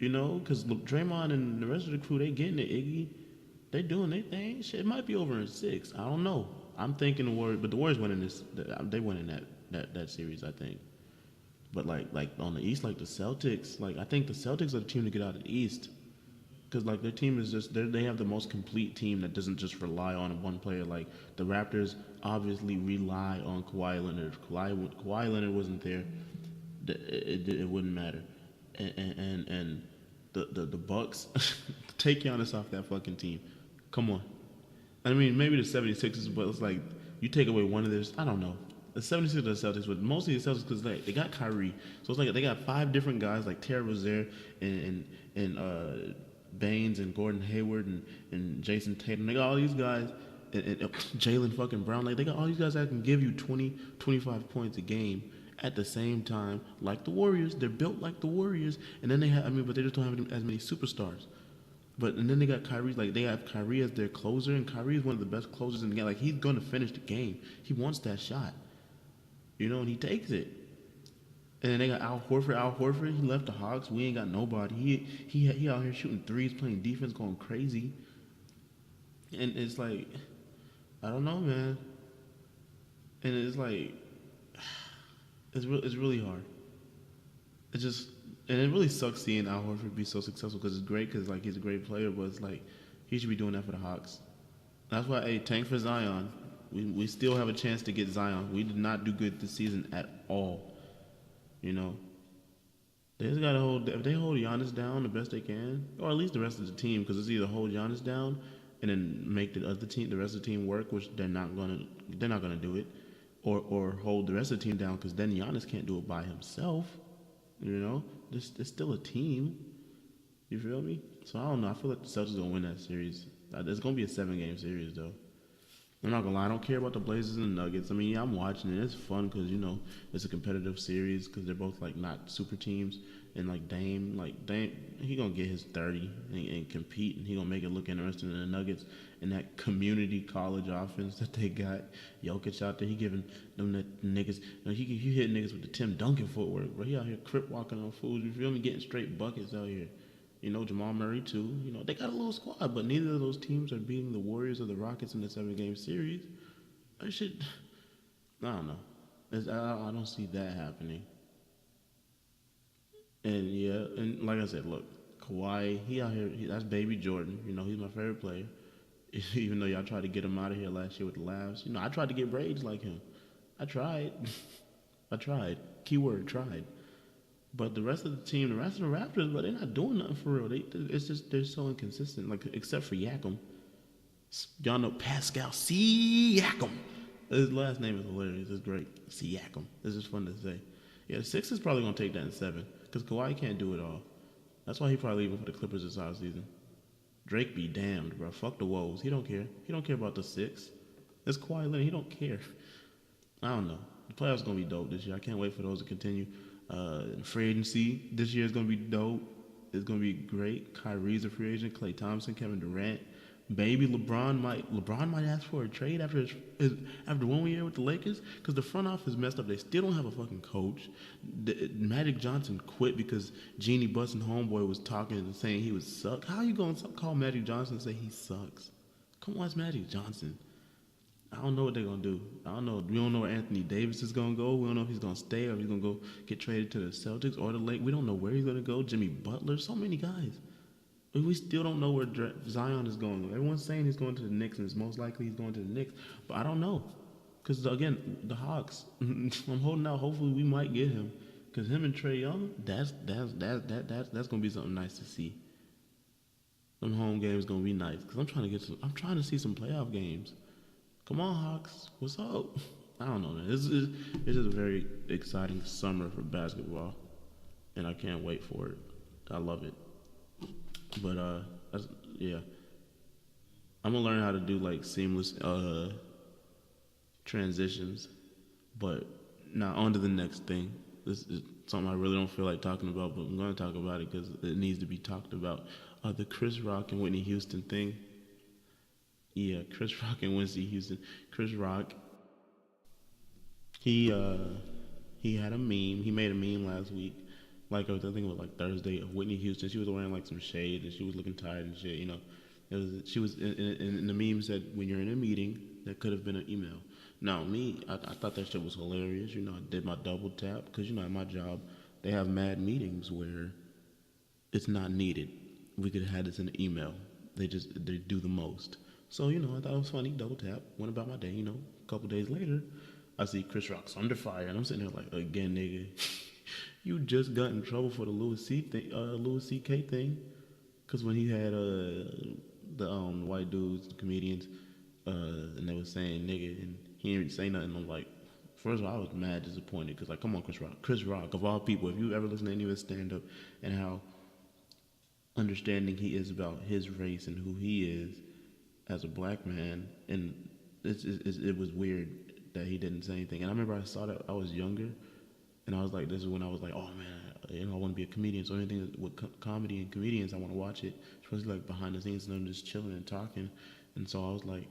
you know, because Draymond and the rest of the crew, they getting it, Iggy. They doing their thing. Shit, it might be over in 6. I don't know. I'm thinking the Warriors, but the Warriors winning this. They winning that series, I think. But like on the East, like the Celtics, like I think the Celtics are the team to get out of the East. Because like their team is just they have the most complete team that doesn't just rely on one player. Like the Raptors obviously rely on Kawhi Leonard. If Kawhi Leonard wasn't there, it wouldn't matter. And the Bucks take Giannis off that fucking team. Come on. I mean, maybe the 76ers, but it's like you take away one of theirs. I don't know. The 76ers are the Celtics, but mostly the Celtics because they got Kyrie. So it's like they got 5 different guys like Terry Rozier and Baines and Gordon Hayward and Jason Tatum. They got all these guys and Jaylen fucking Brown. Like they got all these guys that can give you 20, 25 points a game at the same time, like the Warriors. They're built like the Warriors, and then but they just don't have as many superstars. And then they got Kyrie. Like they have Kyrie as their closer, and Kyrie is one of the best closers in the game. Like he's going to finish the game. He wants that shot, you know, and he takes it. And then they got Al Horford. Al Horford, he left the Hawks. We ain't got nobody. He out here shooting threes, playing defense, going crazy. And it's like, I don't know, man. And it's like, it's really hard. And it really sucks seeing Al Horford be so successful because it's great because like he's a great player, but it's like he should be doing that for the Hawks. That's why, hey, tank for Zion. We still have a chance to get Zion. We did not do good this season at all. You know, they just gotta if they hold Giannis down the best they can, or at least the rest of the team, because it's either hold Giannis down and then make the rest of the team work, which they're not gonna do it, or hold the rest of the team down, because then Giannis can't do it by himself. You know, there's still a team. You feel me? So I don't know. I feel like the Celtics gonna win that series. It's gonna be a 7-game series though. I'm not gonna lie, I don't care about the Blazers and the Nuggets. I mean, yeah, I'm watching it. It's fun because, you know, it's a competitive series because they're both, like, not super teams. And, like, Dame, he gonna get his 30 and compete, and he gonna make it look interesting in the Nuggets. And that community college offense that they got, Jokic out there, he giving them that niggas, you know, he hit niggas with the Tim Duncan footwork, bro. He out here crip walking on fools, you feel me? Getting straight buckets out here. You know, Jamal Murray, too. You know, they got a little squad, but neither of those teams are beating the Warriors or the Rockets in the 7-game series. I don't know. I don't see that happening. And, yeah, and like I said, look, Kawhi, he out here, that's baby Jordan. You know, he's my favorite player. Even though y'all tried to get him out of here last year with the Lavs. You know, I tried to get braids like him. I tried. Keyword, tried. But the rest of the team, the rest of the Raptors, but they're not doing nothing for real. It's just they're so inconsistent. Like except for Siakam, y'all know Pascal Siakam. His last name is hilarious. It's great, Siakam. It's just fun to say. Yeah, the Sixers probably gonna take that in 7 because Kawhi can't do it all. That's why he probably leaving for the Clippers this offseason. Drake be damned, bro. Fuck the woes. He don't care. He don't care about the 6. It's Kawhi Leonard. He don't care. I don't know. The playoffs gonna be dope this year. I can't wait for those to continue. Free agency this year is going to be dope. It's going to be great. Kyrie's a free agent. Klay Thompson, Kevin Durant. Baby LeBron might ask for a trade after one year with the Lakers because the front office messed up. They still don't have a fucking coach. Magic Johnson quit because Jeannie Buss and Homeboy was talking and saying he would suck. How are you going to call Magic Johnson and say he sucks? Come on, it's Magic Johnson. I don't know what they're gonna do. I don't know. We don't know where Anthony Davis is gonna go. We don't know if he's gonna stay or if he's gonna go get traded to the Celtics or the Lake. We don't know where he's gonna go. Jimmy Butler, so many guys. We still don't know where Zion is going. Everyone's saying he's going to the Knicks, and it's most likely he's going to the Knicks. But I don't know, because again, the Hawks. I'm holding out. Hopefully, we might get him, because him and Trae Young, that's gonna be something nice to see. Them home games gonna be nice, because I'm trying to see some playoff games. Come on, Hawks, what's up? I don't know, man. It's just a very exciting summer for basketball, and I can't wait for it. I love it. But yeah, I'm gonna learn how to do like seamless transitions. But now on to the next thing. This is something I really don't feel like talking about, but I'm gonna talk about it because it needs to be talked about. The Chris Rock and Whitney Houston thing. Yeah, Chris Rock and Whitney Houston. Chris Rock, he had a meme. He made a meme last week. Like I think it was like Thursday of Whitney Houston. She was wearing like some shade and she was looking tired and shit. You know, she was and the meme said when you're in a meeting that could have been an email. Now me, I thought that shit was hilarious. You know, I did my double tap because you know at my job they have mad meetings where it's not needed. We could have had this in an email. They do the most. So you know I thought it was funny. Double tap. Went about my day. You know, a couple days later, I see Chris Rock's under fire and I'm sitting there like again, nigga. You just got in trouble for the Louis C.K. thing, because when he had the white dudes, the comedians, and they was saying nigga, and he didn't say nothing. I'm like, first of all, I was mad disappointed because like, come on, Chris Rock of all people, if you ever listen to any of his stand up and how understanding he is about his race and who he is as a black man, and it was weird that he didn't say anything. And I remember I saw that I was younger. And I was like, this is when I was like, oh man, you know, I want to be a comedian. So anything with comedy and comedians, I want to watch it, especially like behind the scenes and them just chilling and talking. And so I was like,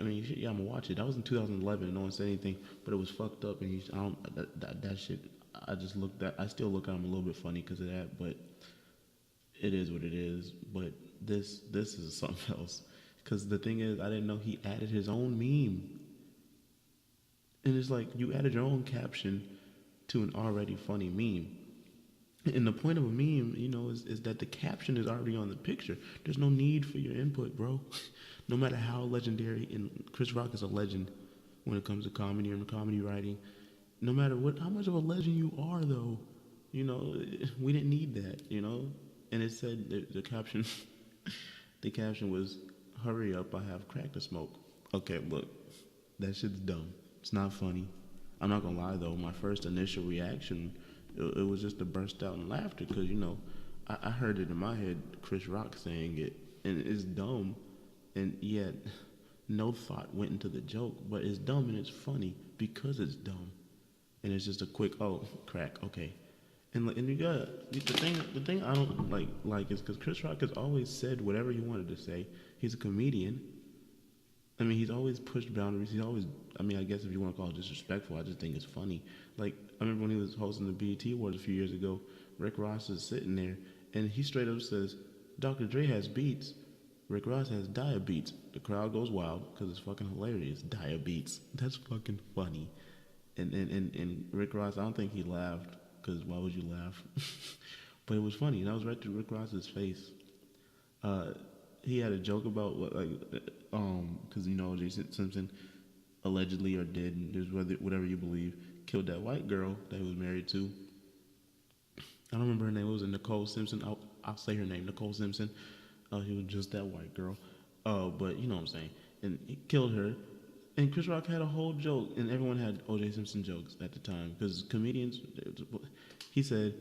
I mean, yeah, I'm gonna watch it. That was in 2011, and no one said anything, but it was fucked up. And that shit. I still look at him a little bit funny because of that, but it is what it is. But this is something else. Because the thing is, I didn't know he added his own meme, and it's like you added your own caption to an already funny meme. And the point of a meme, you know, is that the caption is already on the picture. There's no need for your input, bro. No matter how legendary, and Chris Rock is a legend when it comes to comedy and comedy writing. No matter how much of a legend you are, though, you know, we didn't need that, you know. And it said the caption, the caption was, "Hurry up, I have crack to smoke." Okay, look, that shit's dumb. It's not funny. I'm not gonna lie though, my first initial reaction, it was just to burst out in laughter because, you know, I heard it in my head, Chris Rock saying it, and it's dumb, and yet no thought went into the joke, but it's dumb and it's funny because it's dumb, and it's just a quick, oh, crack, okay. And you got, the thing I don't like is because Chris Rock has always said whatever he wanted to say. He's a comedian. I mean, he's always pushed boundaries. He's always, I mean, I guess if you want to call it disrespectful, I just think it's funny. Like, I remember when he was hosting the BET Awards a few years ago, Rick Ross is sitting there, and he straight up says, Dr. Dre has beats, Rick Ross has diabetes. The crowd goes wild because it's fucking hilarious. Diabetes. That's fucking funny. And Rick Ross, I don't think he laughed, because why would you laugh? But it was funny, and that was right through Rick Ross's face. He had a joke about what, because you know O.J. Simpson allegedly or did, and there's whatever you believe, killed that white girl that he was married to. I don't remember her name. It was Nicole Simpson. I'll say her name, Nicole Simpson. He was just that white girl. But you know what I'm saying. And he killed her. And Chris Rock had a whole joke, and everyone had O.J. Simpson jokes at the time because comedians. He said,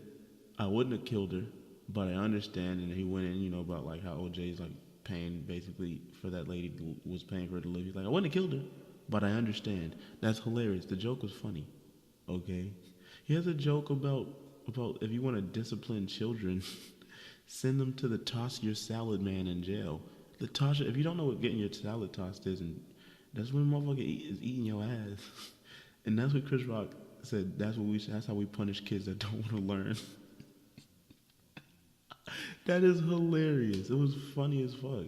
"I wouldn't have killed her, but I understand." And he went in, you know, about like how O.J.'s like paying basically for that lady was paying for her to live. He's like, "I wouldn't have killed her, but I understand." That's hilarious. The joke was funny. Okay, he has a joke about if you want to discipline children, send them to the toss your salad man in jail. The toss, if you don't know what getting your salad tossed is, and that's when motherfucker is eating your ass. And that's what Chris Rock said. That's how we punish kids that don't want to learn. That is hilarious. It was funny as fuck.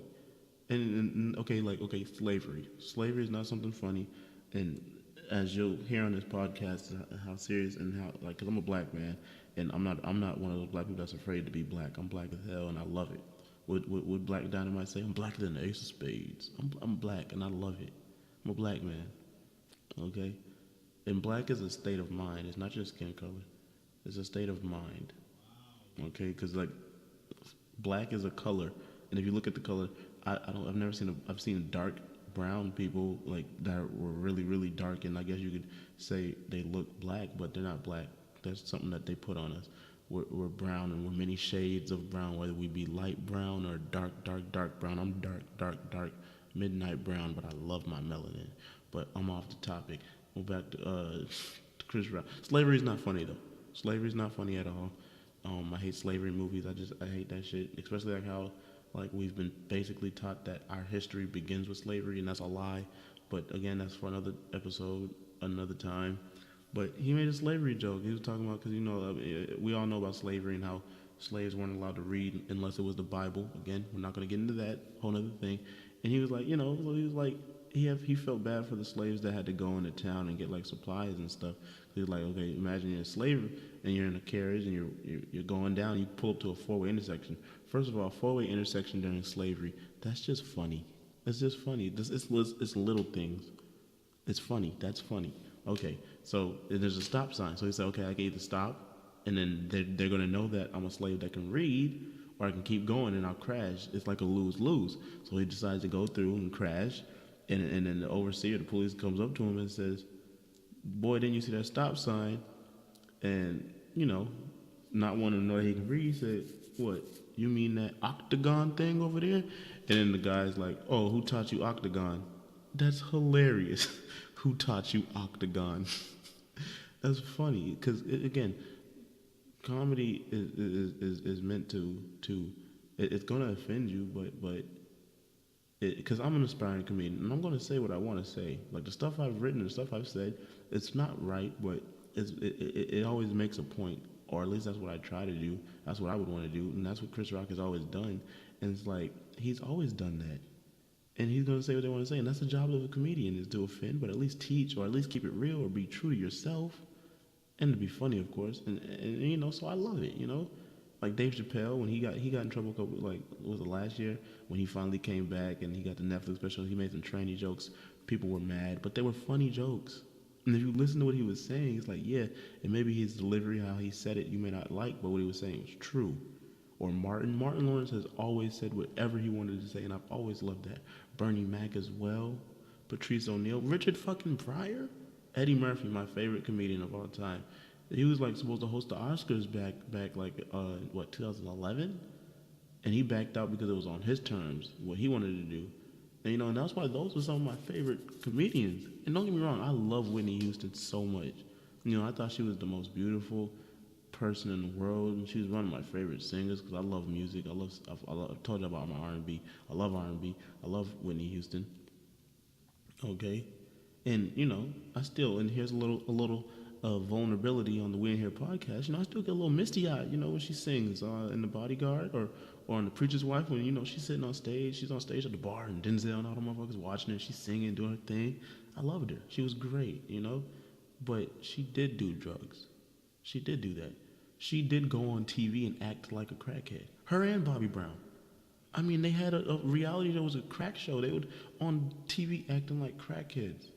and okay, slavery. Slavery is not something funny, and as you'll hear on this podcast, how serious and how like, cause I'm a black man, and I'm not one of those black people that's afraid to be black. I'm black as hell, and I love it. Would Black Dynamite say I'm blacker than the Ace of Spades? I'm black, and I love it. I'm a black man, okay. And black is a state of mind. It's not just skin color. It's a state of mind, okay. Because like black is a color, and if you look at the color, I've never seen I've seen dark brown people like that were really really dark, and I guess you could say they look black, but they're not black. That's something that they put on us. We're brown, and we're many shades of brown, whether we be light brown or dark brown. I'm dark midnight brown, but I love my melanin. But I'm off the topic. Go back to Chris Rock. Slavery is not funny though. Slavery is not funny at all. I hate slavery movies. I hate that shit, especially like how like we've been basically taught that our history begins with slavery, and that's a lie. But again, that's for another episode, another time. But he made a slavery joke. He was talking about, because we all know about slavery and how slaves weren't allowed to read unless it was the Bible. Again, we're not going to get into that whole other thing. And he was like, he felt bad for the slaves that had to go into town and get like supplies and stuff. He was like, okay, imagine you're a slave and you're in a carriage and you're going down. You pull up to a four-way intersection. First of all, four-way intersection during slavery, that's just funny. It's just funny. It's little things. It's funny. That's funny. Okay, so there's a stop sign. So he said, okay, I can either stop, and then they're going to know that I'm a slave that can read, or I can keep going and I'll crash. It's like a lose-lose. So he decides to go through and crash, and then the overseer, the police, comes up to him and says, boy, didn't you see that stop sign? And, not wanting to know that he can read, he said, what, you mean that octagon thing over there? And then the guy's like, oh, who taught you octagon? That's hilarious. Who taught you octagon? That's funny, because again, comedy is meant to it's gonna offend you, but because I'm an aspiring comedian and I'm gonna say what I want to say. Like the stuff I've written and the stuff I've said, it's not right, but it always makes a point, or at least that's what I try to do. That's what I would want to do, and that's what Chris Rock has always done. And it's like he's always done that. And he's going to say what they want to say. And that's the job of a comedian, is to offend, but at least teach, or at least keep it real, or be true to yourself. And to be funny, of course. And so I love it, Like Dave Chappelle, when he got in trouble, was it last year? When he finally came back and he got the Netflix special, he made some tranny jokes. People were mad, but they were funny jokes. And if you listen to what he was saying, it's like, yeah, and maybe his delivery, how he said it, you may not like, but what he was saying was true. Or Martin Lawrence has always said whatever he wanted to say, and I've always loved that. Bernie Mac as well. Patrice O'Neal. Richard fucking Pryor. Eddie Murphy, my favorite comedian of all time. He was like supposed to host the Oscars back 2011? And he backed out because it was on his terms, what he wanted to do. And and that's why those were some of my favorite comedians. And don't get me wrong, I love Whitney Houston so much. I thought she was the most beautiful person in the world, and she was one of my favorite singers because I love music. I've told you about my R&B. I love R&B. I love Whitney Houston. Okay, and I still, and here's a little vulnerability on the We In Here podcast. I still get a little misty eyed. When she sings in The Bodyguard or on The Preacher's Wife, when she's sitting on stage, she's on stage at the bar, and Denzel and all the motherfuckers watching her. She's singing, doing her thing. I loved her. She was great. But she did do drugs. She did do that. She did go on TV and act like a crackhead. Her and Bobby Brown. I mean, they had a reality that was a crack show. They would on TV acting like crackheads.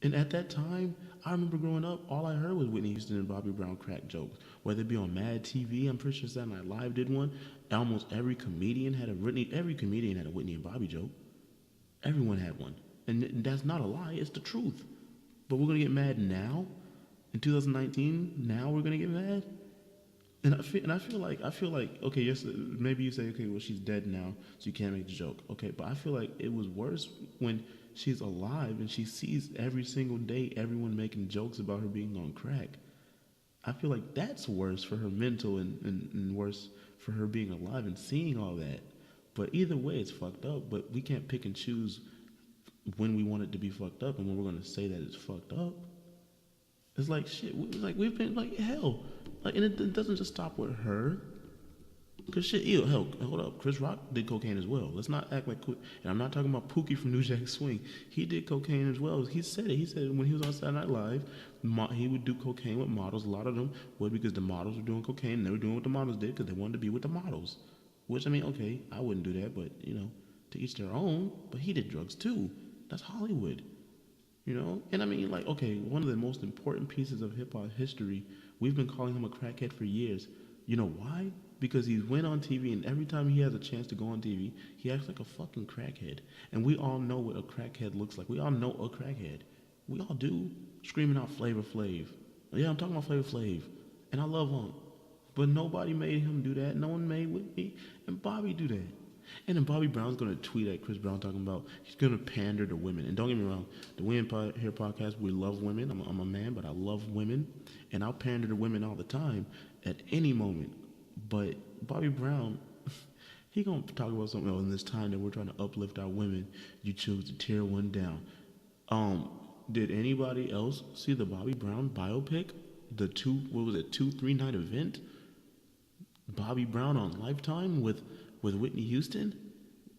And at that time, I remember growing up, all I heard was Whitney Houston and Bobby Brown crack jokes. Whether it be on Mad TV, I'm pretty sure Saturday Night Live did one. Almost every comedian had a Whitney and Bobby joke. Everyone had one. And that's not a lie, it's the truth. But we're going to get mad now? In 2019, now we're going to get mad? And I feel like, okay, yes, maybe you say, okay, well, she's dead now, so you can't make the joke. Okay, but I feel like it was worse when she's alive and she sees every single day everyone making jokes about her being on crack. I feel like that's worse for her mental and worse for her being alive and seeing all that. But either way, it's fucked up, but we can't pick and choose when we want it to be fucked up and when we're going to say that it's fucked up. It's like shit. We've been like hell. Like, and it doesn't just stop with her. Cause shit, ew, hell, hold up. Chris Rock did cocaine as well. Let's not act like, and I'm not talking about Pookie from New Jack Swing. He did cocaine as well. He said it. He said when he was on Saturday Night Live, he would do cocaine with models. A lot of them would because the models were doing cocaine and they were doing what the models did because they wanted to be with the models. Which, I mean, okay, I wouldn't do that, but, to each their own. But he did drugs too. That's Hollywood. And I mean, like, okay, one of the most important pieces of hip-hop history, we've been calling him a crackhead for years. You know why? Because he went on TV, and every time he has a chance to go on TV, he acts like a fucking crackhead. And we all know what a crackhead looks like. We all know a crackhead. We all do. Screaming out Flavor Flav. Yeah, I'm talking about Flavor Flav. And I love him. But nobody made him do that. No one made Whitney and Bobby do that. And then Bobby Brown's going to tweet at Chris Brown talking about he's going to pander to women. And don't get me wrong, the Win Here podcast, we love women. I'm a man, but I love women. And I'll pander to women all the time at any moment. But Bobby Brown, he going to talk about something else in this time that we're trying to uplift our women. You choose to tear one down. Did anybody else see the Bobby Brown biopic? The 2-3 night event? Bobby Brown on Lifetime with Whitney Houston?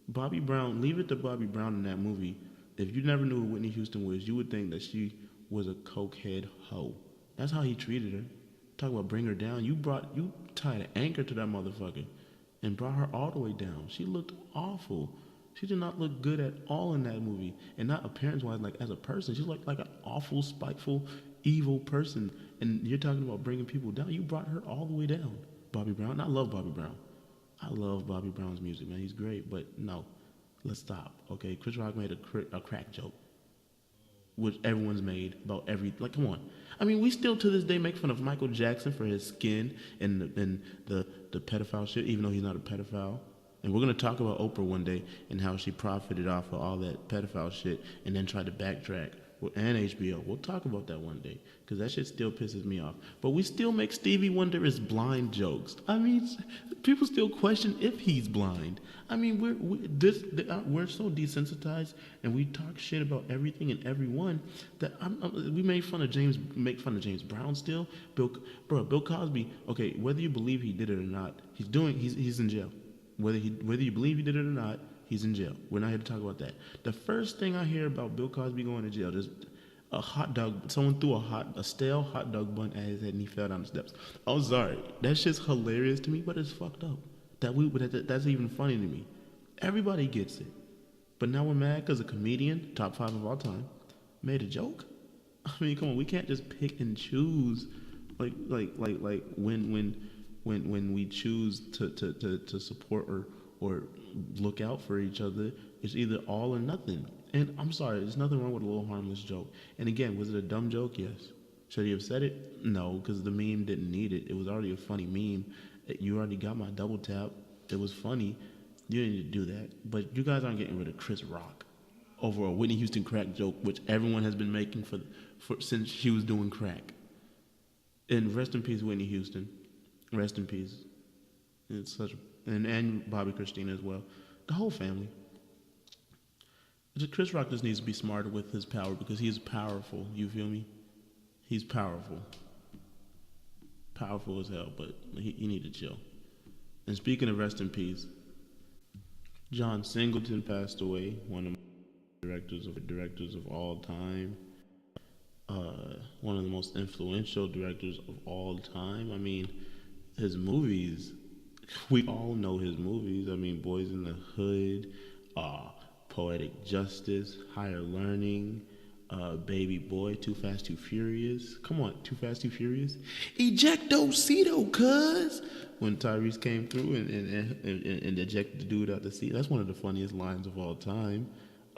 Bobby Brown, leave it to Bobby Brown in that movie. If you never knew who Whitney Houston was, you would think that she was a cokehead hoe. That's how he treated her. Talk about bring her down. You tied an anchor to that motherfucker and brought her all the way down. She looked awful. She did not look good at all in that movie. And not appearance-wise, like as a person. She looked like an awful, spiteful, evil person. And you're talking about bringing people down. You brought her all the way down, Bobby Brown. And I love Bobby Brown. I love Bobby Brown's music, man. He's great. But no, let's stop. Okay, Chris Rock made a crack joke, which everyone's made about like, come on. I mean, we still to this day make fun of Michael Jackson for his skin and the pedophile shit, even though he's not a pedophile. And we're going to talk about Oprah one day and how she profited off of all that pedophile shit and then tried to backtrack. And HBO. We'll talk about that one day because that shit still pisses me off. But we still make Stevie Wonder is blind jokes. I mean, people still question if he's blind. I mean, we're so desensitized and we talk shit about everything and everyone that we make fun of James Brown still. Bill Cosby. Okay, whether you believe he did it or not, he's in jail. Whether you believe he did it or not, he's in jail. We're not here to talk about that. The first thing I hear about Bill Cosby going to jail is a hot dog. Someone threw a stale hot dog bun at his head and he fell down the steps. I'm sorry. That shit's hilarious to me, but it's fucked up. That's even funny to me. Everybody gets it. But now we're mad because a comedian, top 5 of all time, made a joke? I mean, come on. We can't just pick and choose like when we choose to support or look out for each other, it's either all or nothing. And I'm sorry, there's nothing wrong with a little harmless joke. And again, was it a dumb joke? Yes. Should he have said it? No, because the meme didn't need it. It was already a funny meme. You already got my double tap. It was funny. You didn't need to do that. But you guys aren't getting rid of Chris Rock over a Whitney Houston crack joke, which everyone has been making for since she was doing crack. And rest in peace, Whitney Houston. Rest in peace. It's such and Bobby Christina as well. The whole family. Chris Rock just needs to be smarter with his power because he's powerful. You feel me? He's powerful. Powerful as hell, but he need to chill. And speaking of rest in peace, John Singleton passed away, one of the directors of all time. One of the most influential directors of all time. I mean, his movies, we all know his movies. I mean, Boys in the Hood, Poetic Justice, Higher Learning, Baby Boy, Too Fast, Too Furious. Come on, Too Fast, Too Furious. Ejectocito, cuz. When Tyrese came through and ejected the dude out the seat. That's one of the funniest lines of all time.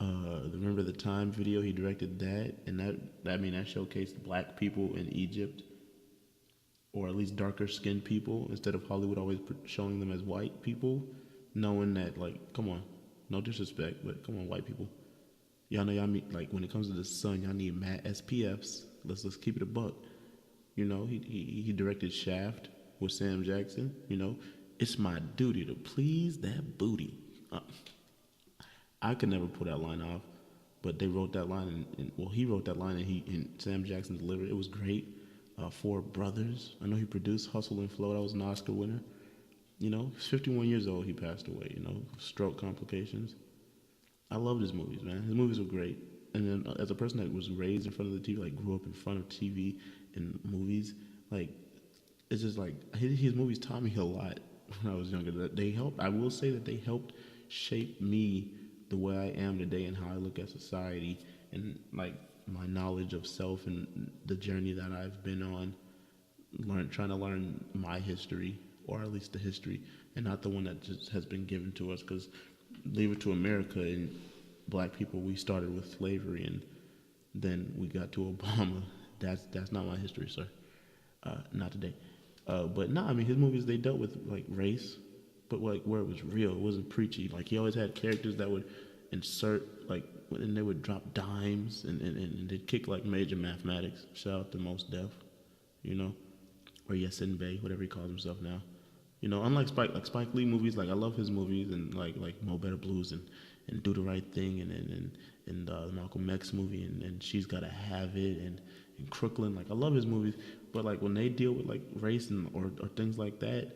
Remember the Time video? He directed that, and that showcased black people in Egypt, or at least darker skinned people, instead of Hollywood always showing them as white people, knowing that, like, come on, no disrespect, but come on, white people. Y'all know y'all need, like, when it comes to the sun, y'all need mad SPFs. Let's keep it a buck. You know, he directed Shaft with Sam Jackson. You know, it's my duty to please that booty. I could never pull that line off, but they wrote that line, he wrote that line, and Sam Jackson delivered. It was great. Four Brothers. I know he produced Hustle and Flow. That was an Oscar winner. He's 51 years old. He passed away. Stroke complications. I loved his movies, man. His movies were great. And then as a person that was raised in front of the TV, like grew up in front of TV and movies, like it's just like his movies taught me a lot when I was younger. That they helped. I will say that they helped shape me the way I am today and how I look at society and like my knowledge of self and the journey that I've been on, trying to learn my history, or at least the history, and not the one that just has been given to us. Because leave it to America and black people, we started with slavery and then we got to Obama. That's not my history, sir. Not today. But no, I mean his movies, they dealt with like race, but like where it was real, it wasn't preachy. Like he always had characters that would insert like, and they would drop dimes and they'd kick like major mathematics. Shout out to Mos Def, or Yasin Bey, whatever he calls himself now. Unlike Spike Lee movies, like I love his movies and like Mo Better Blues and Do the Right Thing and the Malcolm X movie and She's Gotta Have It and Crooklyn. Like I love his movies, but like when they deal with like race and or things like that,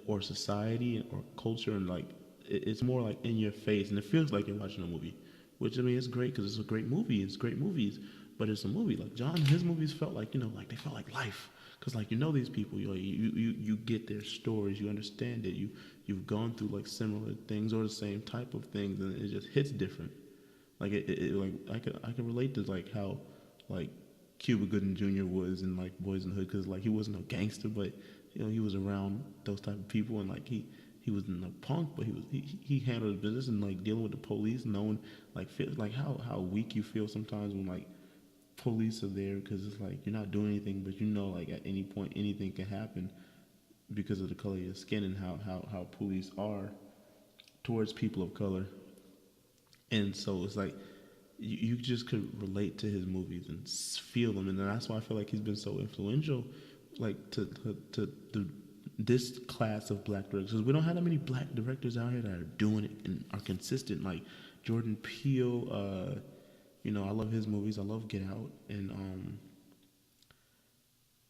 or society or culture, and like it's more like in your face, and it feels like you're watching a movie. Which I mean, it's great because it's a great movie. It's great movies, but it's a movie. Like his movies felt like like they felt like life. Because like these people, you get their stories, you understand it, you've gone through like similar things or the same type of things, and it just hits different. Like it like I can relate to like how like Cuba Gooding Jr. was in like Boys in the Hood, because like he wasn't a gangster, but he was around those type of people, and like he wasn't a punk, but he handled the business and like dealing with the police, knowing like how weak you feel sometimes when like police are there, because it's like you're not doing anything, but like at any point anything can happen because of the color of your skin, and how police are towards people of color. And so it's like you just could relate to his movies and feel them, and that's why I feel like he's been so influential, like to this class of black directors. Because we don't have that many black directors out here that are doing it and are consistent, like Jordan Peele. I love his movies. I love Get Out and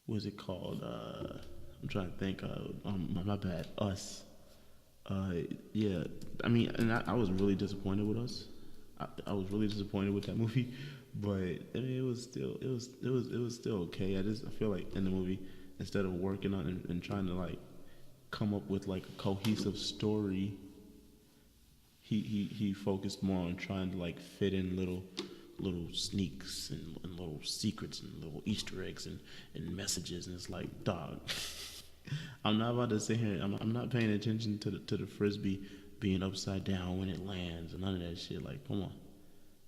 what's it called? I'm trying to think. My bad. Us. Yeah. I mean, and I was really disappointed with Us. I was really disappointed with that movie, but I mean, it was still okay. I feel like in the movie, instead of working on it and trying to like come up with like a cohesive story, he focused more on trying to like fit in little sneaks and little secrets and little Easter eggs and messages, and it's like, dog, I'm not about to sit here. I'm not paying attention to the frisbee being upside down when it lands and none of that shit. Like, come on,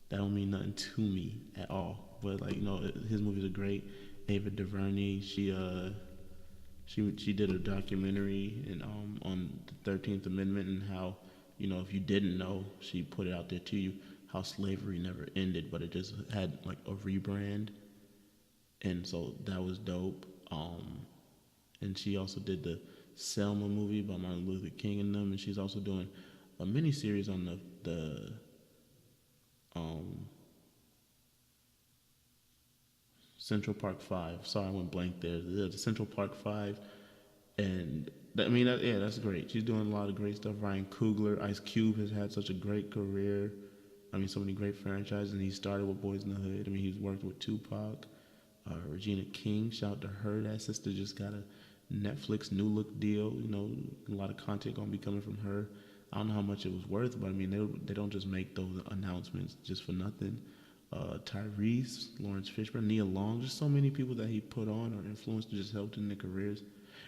that don't mean nothing to me at all. But like, his movies are great. Ava DuVernay, she did a documentary on the 13th Amendment and how, if you didn't know, she put it out there to you, how slavery never ended, but it just had like a rebrand. And so that was dope. And she also did the Selma movie by Martin Luther King and them, and she's also doing a mini series on the Central Park 5. Sorry, I went blank there. The Central Park 5, and that's great. She's doing a lot of great stuff. Ryan Coogler, Ice Cube has had such a great career. I mean, so many great franchises, and he started with Boys in the Hood. I mean, he's worked with Tupac, Regina King. Shout out to her. That sister just got a Netflix New Look deal. A lot of content gonna be coming from her. I don't know how much it was worth, but I mean, they don't just make those announcements just for nothing. Tyrese, Lawrence Fishburne, Nia Long, just so many people that he put on or influenced to just helped in their careers.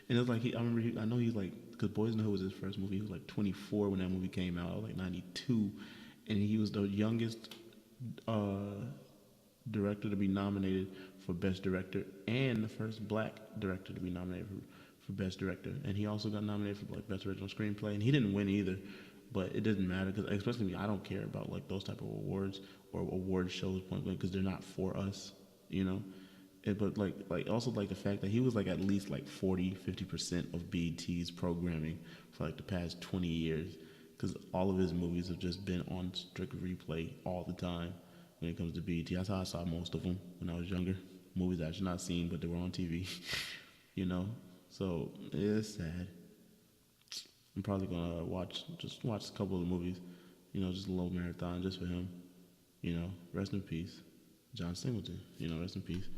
And it was like I know he's like, because Boys in the Hood was his first movie. He was like 24 when that movie came out. I was like 92, and he was the youngest director to be nominated for Best Director and the first black director to be nominated for Best Director. And he also got nominated for like Best Original Screenplay, and he didn't win either. But it doesn't matter, because especially me, I don't care about like those type of awards or award shows, point blank, because they're not for us, But like also like the fact that he was like at least like 40-50% of BET's programming for like the past 20 years, because all of his movies have just been on strict replay all the time when it comes to BET. That's how I saw most of them when I was younger. Movies I should not seen, but they were on TV, So it's sad. I'm probably gonna watch a couple of the movies, just a little marathon just for him. Rest in peace, John Singleton. Rest in peace.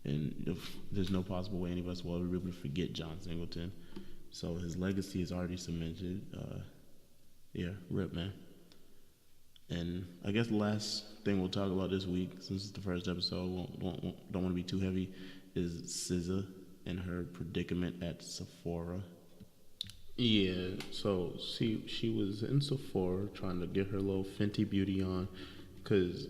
And if there's no possible way any of us will ever be able to forget John Singleton, so his legacy is already cemented. Yeah, rip, man. And I guess the last thing we'll talk about this week, since it's the first episode, don't want to be too heavy, is SZA and her predicament at Sephora. Yeah, so she was in Sephora trying to get her little Fenty Beauty on, because,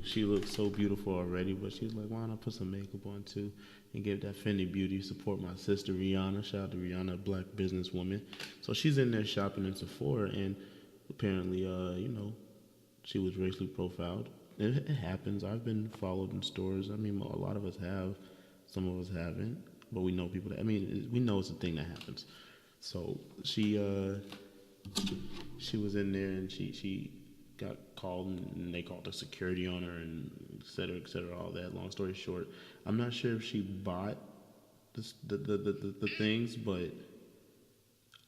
she looks so beautiful already, but she's like, why not put some makeup on too and give that Fenty Beauty, support my sister Rihanna. Shout out to Rihanna, a black businesswoman. So she's in there shopping in Sephora, and apparently, she was racially profiled. It happens. I've been followed in stores. I mean, a lot of us have. Some of us haven't. But we know people that, we know it's a thing that happens. So she was in there, and she got called, and they called the security on her, and et cetera, all that. Long story short, I'm not sure if she bought the things, but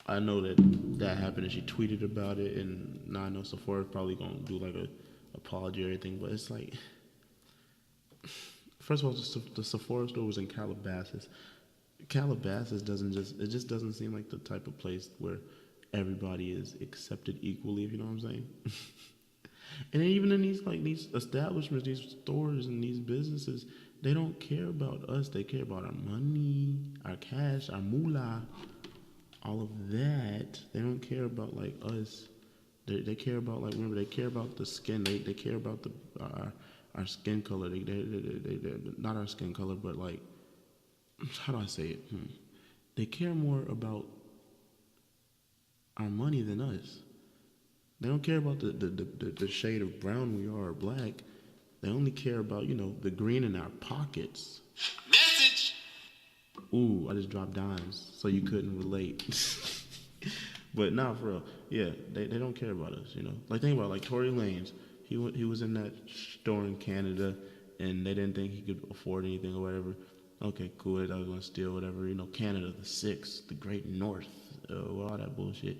I know that happened, and she tweeted about it, and now I know Sephora's probably gonna do like a apology or anything, but it's like, first of all, the Sephora store was in Calabasas. Calabasas just doesn't seem like the type of place where everybody is accepted equally, if you know what I'm saying. And even in these establishments, these stores, and these businesses, they don't care about us. They care about our money, our cash, our moolah, all of that. They don't care about like us. They care about, like, remember, they care about the skin. They care about our skin color. They not our skin color, but like, how do I say it? They care more about our money than us. They don't care about the shade of brown we are or black. They only care about, the green in our pockets. Message! Ooh, I just dropped dimes, so you couldn't relate. But nah, for real, yeah, they don't care about us, Like, think about, like, Tory Lanez. He was in that store in Canada, and they didn't think he could afford anything or whatever. Okay, cool, I was going to steal whatever, Canada, the Six, the Great North, all that bullshit.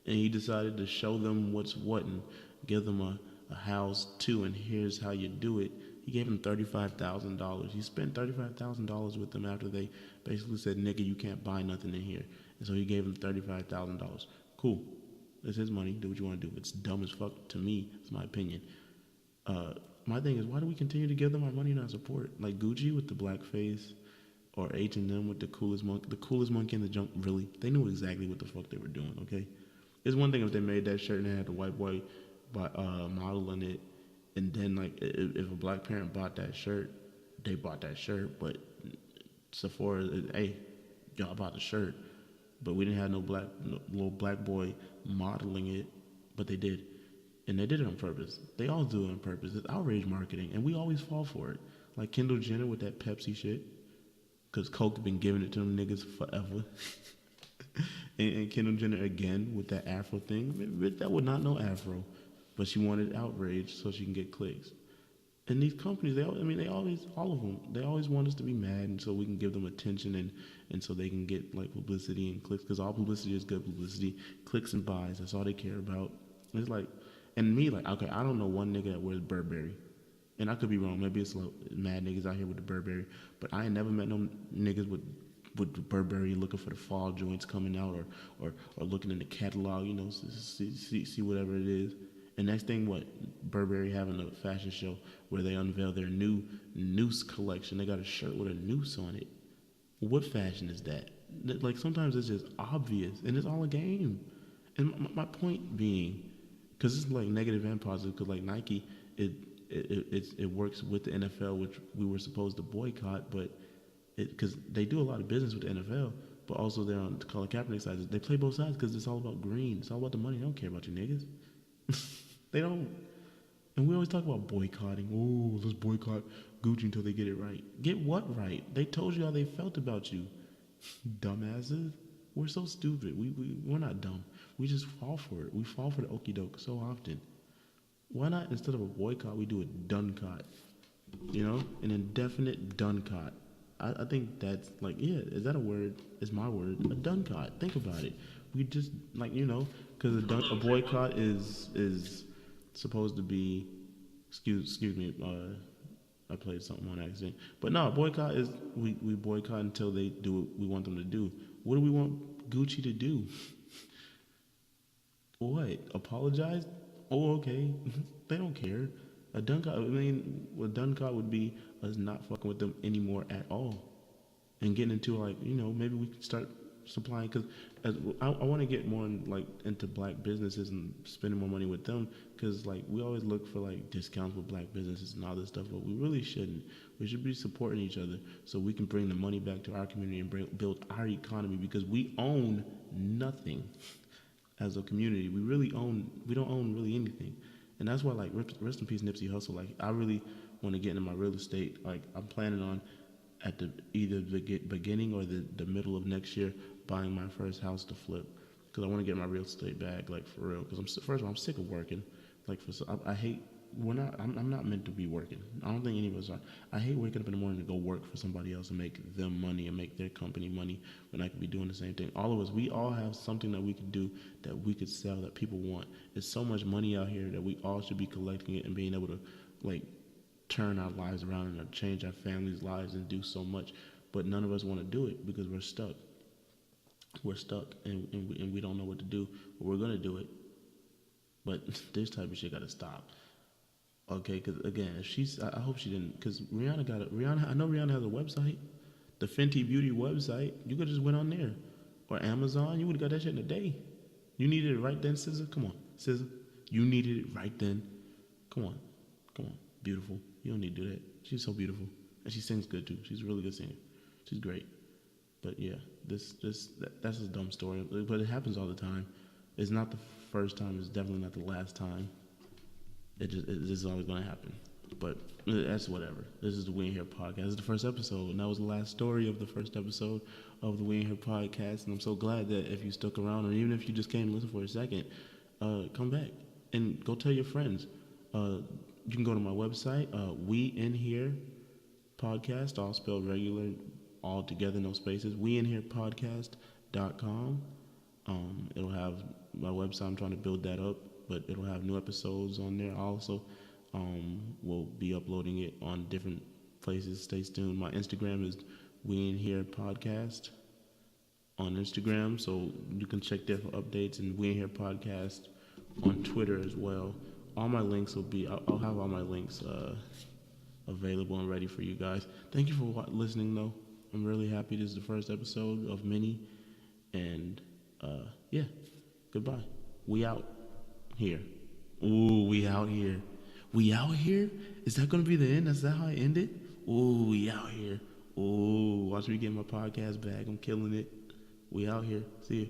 And he decided to show them what's what and give them a house too, and here's how you do it. He gave them $35,000. He spent $35,000 with them after they basically said, nigga, you can't buy nothing in here. And so he gave them $35,000. Cool. It's his money. Do what you want to do. It's dumb as fuck to me. It's my opinion. My thing is, why do we continue to give them our money and our support? Like Gucci with the black face, or H&M with the coolest monkey in the junk. Really, they knew exactly what the fuck they were doing. Okay, it's one thing if they made that shirt and they had the white boy modeling it, and then like if a black parent bought that shirt, they bought that shirt. But Sephora, hey, y'all bought the shirt, but we didn't have no little black boy modeling it, but they did. And they did it on purpose. They all do it on purpose. It's outrage marketing, and we always fall for it. Like Kendall Jenner with that Pepsi shit, because Coke been giving it to them niggas forever. and Kendall Jenner again with that Afro thing. That would not know Afro, but she wanted outrage so she can get clicks. And these companies, all of them, they always want us to be mad, and so we can give them attention, and so they can get like publicity and clicks, because all publicity is good publicity. Clicks and buys, that's all they care about. It's like, and me, like, okay, I don't know one nigga that wears Burberry. And I could be wrong. Maybe it's mad niggas out here with the Burberry. But I ain't never met no niggas with Burberry looking for the fall joints coming out, or looking in the catalog, see whatever it is. And next thing, what? Burberry having a fashion show where they unveil their new noose collection. They got a shirt with a noose on it. What fashion is that? Like, sometimes it's just obvious, and it's all a game. And my point being, because it's like negative and positive, because like Nike, it works with the NFL, which we were supposed to boycott, but because they do a lot of business with the NFL, but also they're on Colin Kaepernick side. They play both sides because it's all about green. It's all about the money. They don't care about you niggas. They don't. And we always talk about boycotting. Oh, let's boycott Gucci until they get it right. Get what right? They told you how they felt about you. Dumbasses. We're so stupid. We're not dumb. We just fall for it. We fall for the okie doke so often. Why not, instead of a boycott, we do a done-cot? An indefinite done-cot. I think that's like, yeah, is that a word? It's my word. A done-cot. Think about it. we just like because a boycott is supposed to be. Excuse me. I played something on accident. But no, boycott is we boycott until they do what we want them to do. What do we want Gucci to do? What? Apologize? Oh, okay. They don't care. A boycott, what boycott would be us not fucking with them anymore at all, and getting into like maybe we can start supplying because I want to get more into black businesses and spending more money with them because like we always look for like discounts with black businesses and all this stuff, but we really shouldn't. We should be supporting each other so we can bring the money back to our community and build our economy because we own nothing as a community. We don't own really anything, and that's why like rest in peace Nipsey Hussle. Like I really want to get into my real estate. Like I'm planning on at either the beginning or the middle of next year buying my first house to flip because I want to get my real estate back, like for real. Because first of all, I'm sick of working. Like I hate. I'm not meant to be working. I don't think any of us are. I hate waking up in the morning to go work for somebody else and make them money and make their company money when I could be doing the same thing. All of us, we all have something that we could do that we could sell that people want. There's so much money out here that we all should be collecting it and being able to like turn our lives around and change our families' lives and do so much. But none of us want to do it because we're stuck. We're stuck and we don't know what to do. But we're gonna do it. But this type of shit gotta stop. Okay, because again, if I hope she didn't, because Rihanna I know Rihanna has a website, the Fenty Beauty website. You could just went on there, or Amazon. You would have got that shit in a day. You needed it right then, SZA. Come on, SZA. You needed it right then. Come on, beautiful. You don't need to do that. She's so beautiful, and she sings good too. She's a really good singer. She's great. But yeah, that's a dumb story. But it happens all the time. It's not the first time. It's definitely not the last time. This is always going to happen. But that's whatever. This is the We Ain't Here podcast. This is the first episode, and that was the last story of the first episode of the We Ain't Here podcast. And I'm so glad that if you stuck around, or even if you just came to listen for a second, come back and go tell your friends. You can go to my website, We In Here podcast, all spelled regular, all together, no spaces. WeInHerePodcast.com. It'll have my website. I'm trying to build that up. But it'll have new episodes on there also. We'll be uploading it on different places. Stay tuned. My Instagram is We In Here Podcast on Instagram, so you can check there for updates. And We In Here Podcast on Twitter as well. All my links will be. I'll have all my links available and ready for you guys. Thank you for listening, though. I'm really happy. This is the first episode of many, and yeah, goodbye. We out. Here. Ooh, we out here. We out here? Is that going to be the end? Is that how I end it? Ooh, we out here. Ooh, watch me get my podcast back. I'm killing it. We out here. See you.